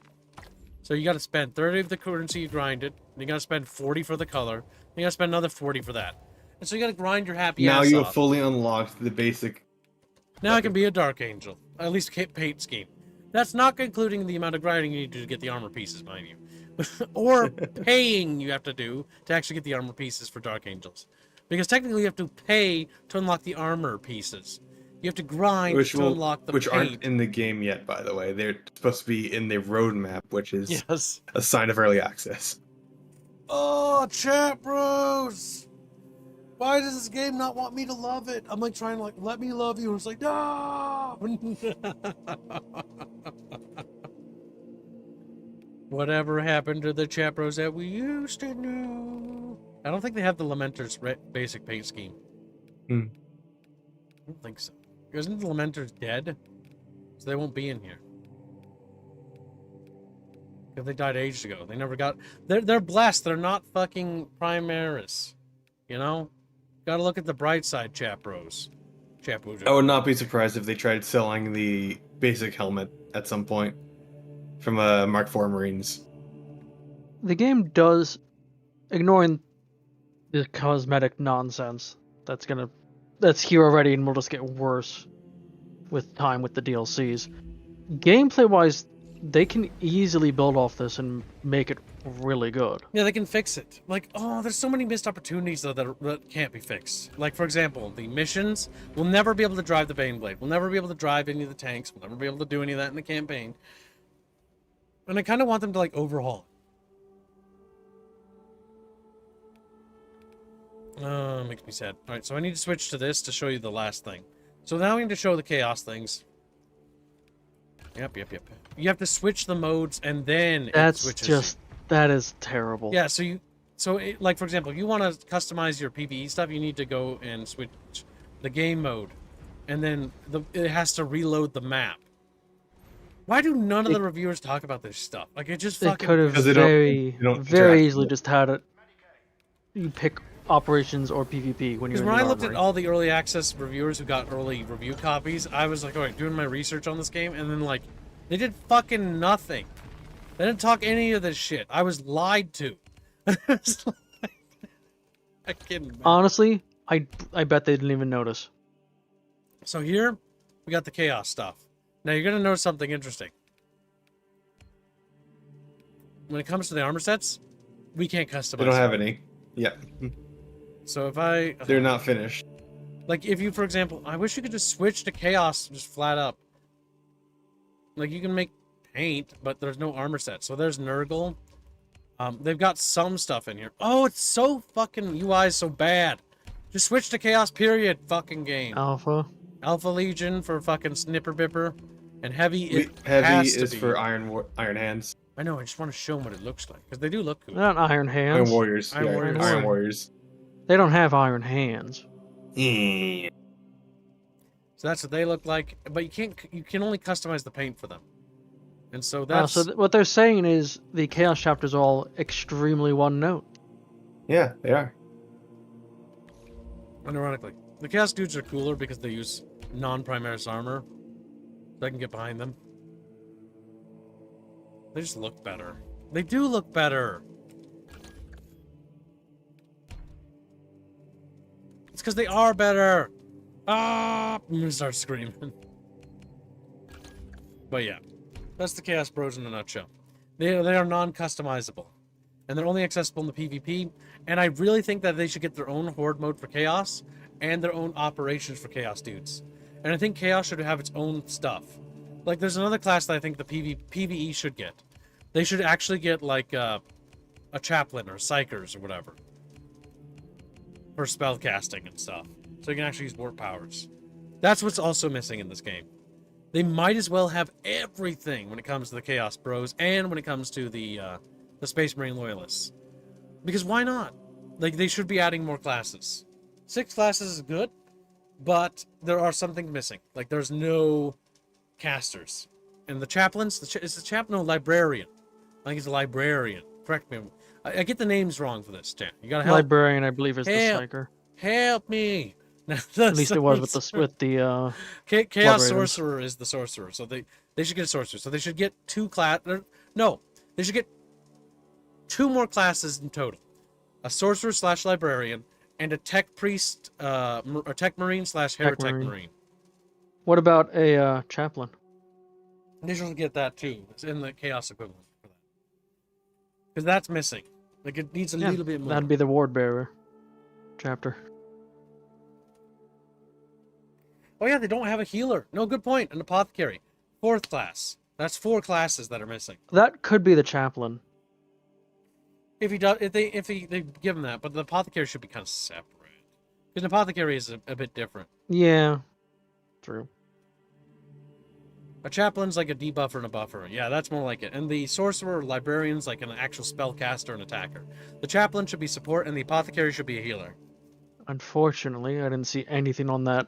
So you got to spend 30 of the currency you grinded. And you got to spend 40 for the color. And you got to spend another 40 for that. And so you got to grind your happy Now ass you off. have fully unlocked the basic. Now I can be a Dark Angel. At least paint scheme. That's not including the amount of grinding you need to get the armor pieces, mind you. Or paying you have to do to actually get the armor pieces for Dark Angels. Because technically you have to pay to unlock the armor pieces. You have to grind to unlock the which paint. aren't in the game yet, by the way. They're supposed to be in the roadmap, which is Yes. a sign of early access. Oh, chat bros! Why does this game not want me to love it? I'm like trying to like, let me love you. And it's like, no! Whatever happened to the chat bros that we used to know? I don't think they have the Lamenter's basic paint scheme. Hmm. I don't think so. Isn't the Lamenter's dead? So they won't be in here. Because they died ages ago. They never got... They're blessed. They're not fucking Primaris. You know? Gotta look at the bright side, chat bros. Chat bros. I would not be surprised if they tried selling the basic helmet at some point from Mark IV Marines. The game does, ignoring the cosmetic nonsense that's here already and will just get worse with time with the DLCs. Gameplay-wise, they can easily build off this and make it really good. Yeah, they can fix it. Like, oh, there's so many missed opportunities, though, that can't be fixed. Like, for example, the missions, we'll never be able to drive the Baneblade. We'll never be able to drive any of the tanks. We'll never be able to do any of that in the campaign. And I kind of want them to, like, overhaul it. Makes me sad. Alright, so I need to switch to this to show you the last thing. So now we need to show the chaos things. Yep. You have to switch the modes and then That's it switches. just... That is terrible. Yeah, like, for example, if you want to customize your PvE stuff, you need to go and switch the game mode. And then it has to reload the map. Why do none of the reviewers talk about this stuff? Like, it just They fucking... could have 'Cause they very don't very interact easily with it. just had it. You pick operations or PvP when you're Because in when the I looked at armory. all the early access reviewers who got early review copies, I was like, alright, doing my research on this game, and then, like, they did fucking nothing. They didn't talk any of this shit. I was lied to. It's like, I can't. Honestly, I bet they didn't even notice. So here, we got the chaos stuff. Now you're gonna notice something interesting. When it comes to the armor sets, we can't customize. They don't have any. Yeah. So if I... They're not finished. Like, if you, for example... I wish you could just switch to chaos just flat up. Like, you can make paint, but there's no armor set. So there's Nurgle. They've got some stuff in here. Oh, it's so fucking... UI is so bad. Just switch to chaos, period, fucking game. Alpha. Alpha Legion for fucking Snipper Bipper. And Heavy, it Heavy has to is be. for Iron Hands. I know, I just want to show them what it looks like. Because they do look cool. They're not Iron Hands. Iron Warriors. Iron Yeah, Warriors. Iron Warriors. They don't have iron hands. Yeah. So that's what they look like, but you can only customize the paint for them. And so So that's what they're saying is the Chaos chapters are all extremely one note. Yeah, they are. ironically. The Chaos dudes are cooler because they use non-Primaris armor. So I can get behind them. They just look better. They do look better. It's because they are better. Ah! I'm gonna start screaming. But yeah, that's the Chaos Bros in a nutshell. They are non-customizable, and they're only accessible in the PvP. And I really think that they should get their own Horde mode for Chaos and their own operations for Chaos dudes. And I think Chaos should have its own stuff. Like, there's another class that I think the PvE should get. They should actually get like a chaplain or psychers or whatever for spell casting and stuff, so you can actually use warp powers. That's what's also missing in this game. They might as well have everything when it comes to the Chaos Bros and when it comes to the Space Marine Loyalists. Because why not? Like, they should be adding more classes. 6 classes is good, but there are something missing. Like, there's no casters. And the chaplains, is the chaplain? No, librarian. I think he's a librarian. Correct me. I get the names wrong for this, Chan. You gotta help. Librarian, I believe, is the psyker. Help me! At least it was with the Chaos Sorcerer is the sorcerer, so they should get a sorcerer. So they should get 2 class. No, they should get 2 more classes in total: a sorcerer / librarian and a tech priest, or tech marine / heretic marine. What about a chaplain? They should get that too. It's in the chaos equivalent for that, because that's missing. Like, it needs a little bit more. That'd be the ward bearer chapter. Oh yeah, they don't have a healer. No, good point. An apothecary, 4th class. That's 4 classes that are missing. That could be the chaplain. If they give him that, but the apothecary should be kind of separate, because an apothecary is a bit different. Yeah, true. A chaplain's like a debuffer and a buffer. Yeah, that's more like it. And the sorcerer or librarian's like an actual spellcaster and attacker. The chaplain should be support, and the apothecary should be a healer. Unfortunately, I didn't see anything on that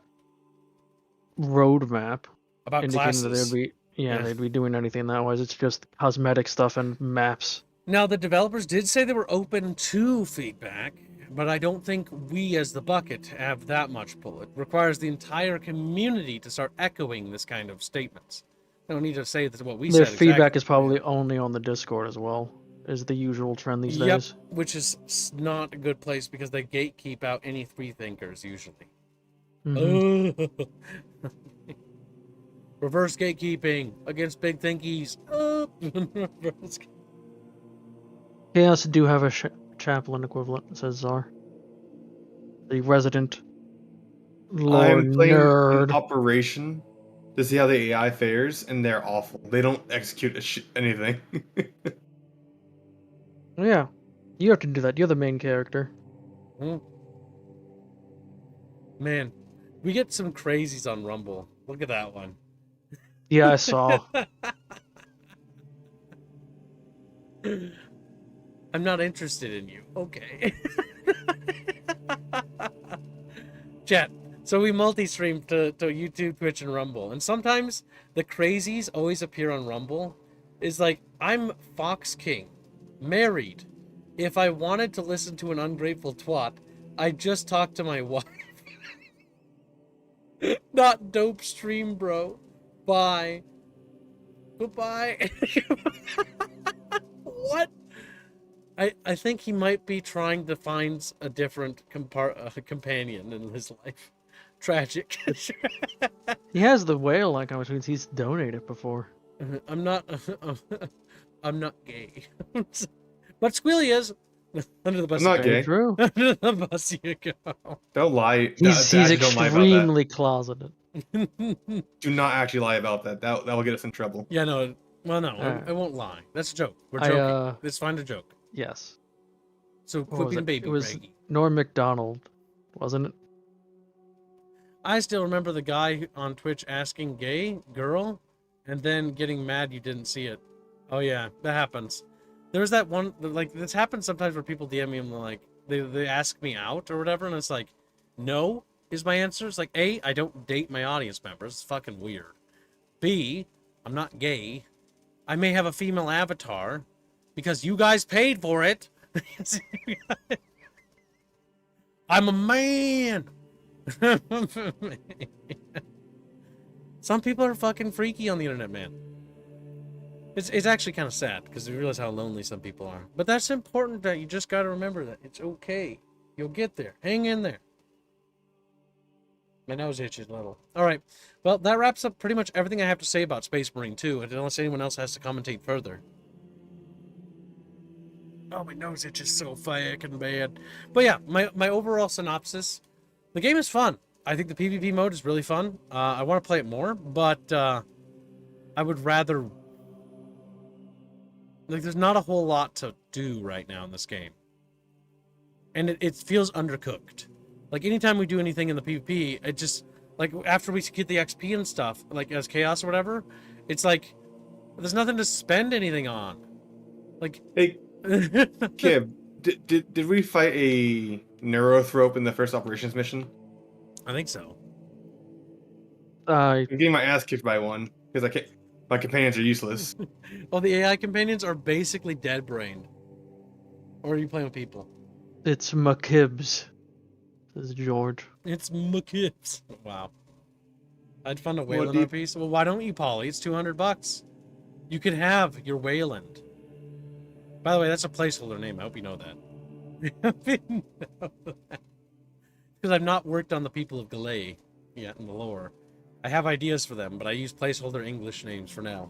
roadmap About indicating classes. that they'd be doing anything that was. It's just cosmetic stuff and maps. Now, the developers did say they were open to feedback, but I don't think we as the bucket have that much pull. It requires the entire community to start echoing this kind of statements. I don't need to say that's what we said. Their feedback is probably only on the Discord as well, is the usual trend these days. Which is not a good place because they gatekeep out any free thinkers usually. Mm-hmm. Reverse gatekeeping against big thinkies. Chaos do have a chaplain equivalent, says Czar. The resident lore I'm playing nerd. an operation to see how the AI fares, and they're awful. They don't execute anything. Yeah, you have to do that. You're the main character. Man, we get some crazies on Rumble. Look at that one. Yeah, I saw. I'm not interested in you. Okay. Chat. So we multi-stream to YouTube, Twitch, and Rumble. And sometimes the crazies always appear on Rumble. Is like, I'm Fox King, married. If I wanted to listen to an ungrateful twat, I'd just talk to my wife. Not dope stream, bro. Bye. Goodbye. What? I think he might be trying to find a different companion in his life. Tragic. He has the whale icon, which means he's donated before. I'm not gay. But Squealy is. Under the bus. I'm not gay. True. Under the bus you go. Don't lie. He's extremely closeted. Do not actually lie about that. That will get us in trouble. Yeah, no. Well, no, I won't lie. That's a joke. We're joking. Let's find a joke. Yes. So quit being baby. It was Reggie. Norm MacDonald, wasn't it? I still remember the guy on Twitch asking gay girl and then getting mad you didn't see it. Oh yeah, that happens. There's that one, like, this happens sometimes where people DM me and like they ask me out or whatever, and it's like, no, is my answer. It's like, A, I don't date my audience members. It's fucking weird. B, I'm not gay. I may have a female avatar because you guys paid for it. I'm a man. Some people are fucking freaky on the internet, man. It's actually kind of sad because we realize how lonely some people are. But that's important that you just got to remember that. It's okay. You'll get there. Hang in there. My nose itches a little. All right. Well, that wraps up pretty much everything I have to say about Space Marine 2, unless anyone else has to commentate further. Oh, my nose itches so fucking bad. But yeah, my overall synopsis. The game is fun. I think the PvP mode is really fun. I want to play it more, but I would rather... Like, there's not a whole lot to do right now in this game. And it feels undercooked. Like, anytime we do anything in the PvP, it just... Like, after we get the XP and stuff, like, as Chaos or whatever, it's like, there's nothing to spend anything on. Like... Hey, Kib, did we fight a neurothrope in the first operations mission? I think so. I'm getting my ass kicked by one, because I can't... My companions are useless. Oh, the AI companions are basically dead-brained. Or are you playing with people? It's McKibs, says George. It's McKips. Wow. I'd fund a What Wayland do you- RP. Well, why don't you, Polly? It's $200. You could have your Wayland. By the way, that's a placeholder name. I hope you know that. Because I've not worked on the people of Galay yet in the lore. I have ideas for them, but I use placeholder English names for now.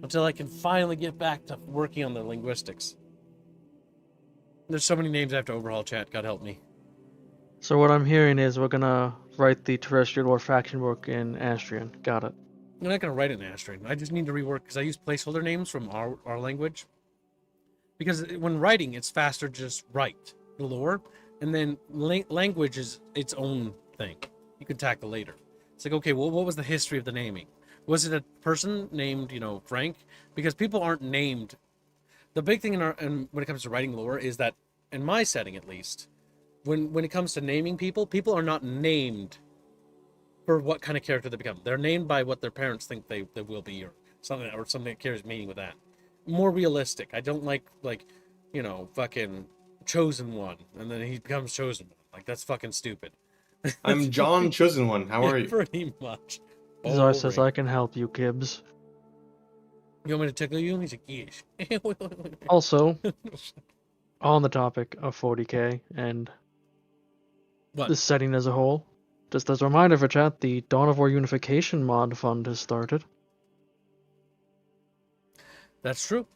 Until I can finally get back to working on the linguistics. There's so many names I have to overhaul, chat. God help me. So what I'm hearing is we're gonna write the terrestrial lore faction book in Astrian. Got it. I'm not going to write it in Astrian. I just need to rework, because I use placeholder names from our language. Because when writing, it's faster to just write the lore, and then language is its own thing. You can tackle later. It's like, okay, well, what was the history of the naming? Was it a person named, Frank? Because people aren't named. The big thing when it comes to writing lore is that, in my setting at least, when it comes to naming people are not named for what kind of character they become. They're named by what their parents think they will be, or something that carries meaning with that. More realistic. I don't like fucking chosen one, and then he becomes chosen one. Like, that's fucking stupid. I'm John Chosen One. How are you? Pretty much. Zar says Boring. I can help you, Kibbs. You want me to tickle you? He's like, yes. Also, on the topic of 40k and What? the setting as a whole, just as a reminder for chat, the Dawn of War Unification mod fund has started. That's true.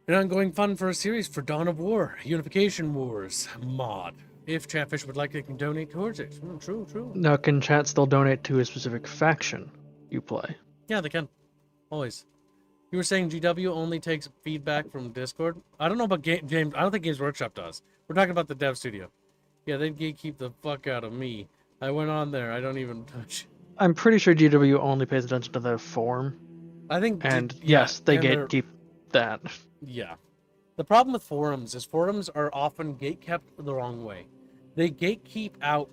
An ongoing fund for a series for Dawn of War, Unification Wars mod. If Chatfish would like, they can donate towards it. True. Now, can chat still donate to a specific faction you play? Yeah, they can. Always. You were saying GW only takes feedback from Discord? I don't know about James. I don't think Games Workshop does. We're talking about the dev studio. Yeah, they gatekeep the fuck out of me. I went on there. I don't even touch. I'm pretty sure GW only pays attention to their form, I think. and yes, they and they're- gatekeep that. Yeah. The problem with forums is forums are often gatekept the wrong way. They gatekeep out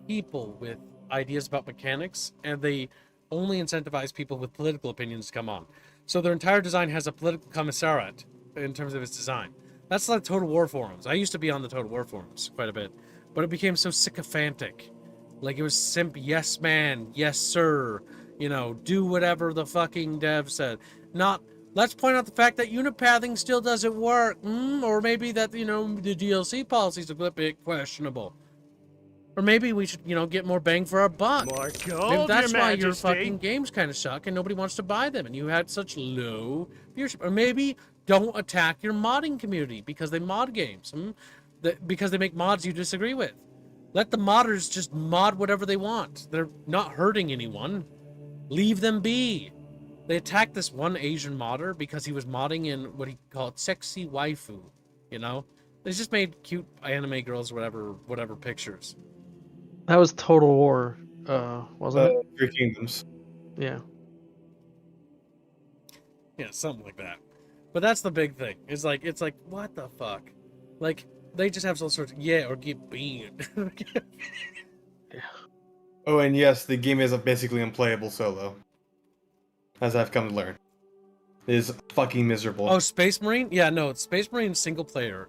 people with ideas about mechanics, and they only incentivize people with political opinions to come on. So their entire design has a political commissariat in terms of its design. That's like Total War forums. I used to be on the Total War forums quite a bit, but it became so sycophantic. Like, it was simp, yes man, yes sir, do whatever the fucking dev said. Not, let's point out the fact that unipathing still doesn't work, or maybe that, the DLC policies are a bit questionable. Or maybe we should, get more bang for our buck. More Maybe gold, that's Your why your Majesty. fucking games kind of suck and nobody wants to buy them and you had such low viewership. Or maybe don't attack your modding community because they mod games. Because they make mods you disagree with. Let the modders just mod whatever they want. They're not hurting anyone. Leave them be. They attacked this one Asian modder because he was modding in what he called sexy waifu. They just made cute anime girls or whatever pictures. That was Total War, wasn't it? Three Kingdoms. Yeah. Yeah, something like that. But that's the big thing. It's like, what the fuck? Like, they just have some sort of yeah or get banned. Oh, and yes, the game is basically unplayable solo, as I've come to learn. It is fucking miserable. Oh, Space Marine? Yeah, no, it's Space Marine single player.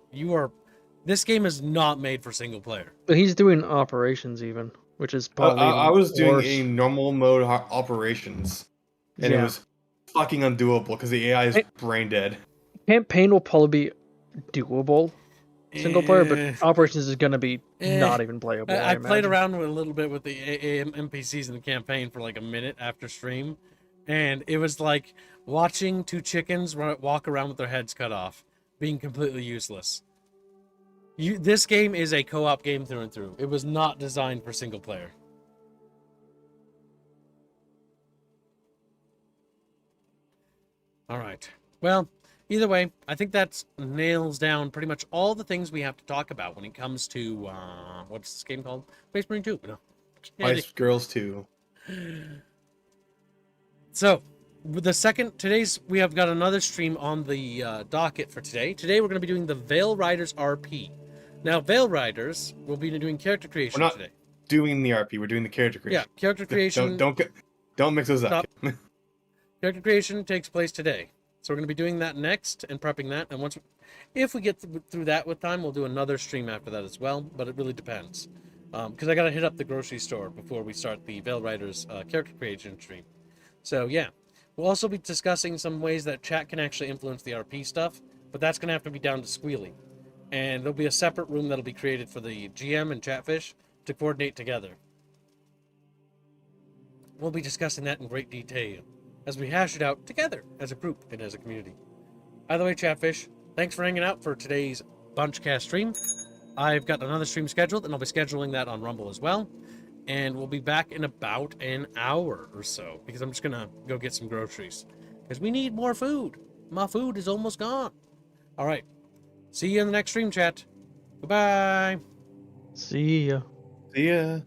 This game is not made for single player. But he's doing operations even, which is I, probably I was doing worse. a normal mode operations, and it was fucking undoable because the AI is brain dead. Campaign will probably be doable single player, but Eh. operations is gonna be not even playable. I played imagine. around with a little bit with the NPCs in the campaign for like a minute after stream, and it was like watching two chickens walk around with their heads cut off, being completely useless. This game is a co-op game through and through. It was not designed for single player. All right. Well, either way, I think that nails down pretty much all the things we have to talk about when it comes to what's this game called? Space Marine 2. No. Spice Girls 2. So, we have got another stream on the docket for today. Today we're going to be doing the Veil Riders RP. Now, Veil Riders will be doing character creation We're not today. doing the RP. We're doing the character creation. Yeah, character creation. Don't mix those up. Character creation takes place today. So we're going to be doing that next and prepping that. And if we get through that with time, we'll do another stream after that as well. But it really depends. Because I got to hit up the grocery store before we start the Veil Riders character creation stream. So yeah, we'll also be discussing some ways that chat can actually influence the RP stuff. But that's going to have to be down to Squealy. And there'll be a separate room that'll be created for the GM and Chatfish to coordinate together. We'll be discussing that in great detail as we hash it out together as a group and as a community. Either way, Chatfish, thanks for hanging out for today's Bunchcast stream. I've got another stream scheduled, and I'll be scheduling that on Rumble as well. And we'll be back in about an hour or so, because I'm just going to go get some groceries. Because we need more food. My food is almost gone. All right. See you in the next stream, chat. Goodbye. See ya. See ya.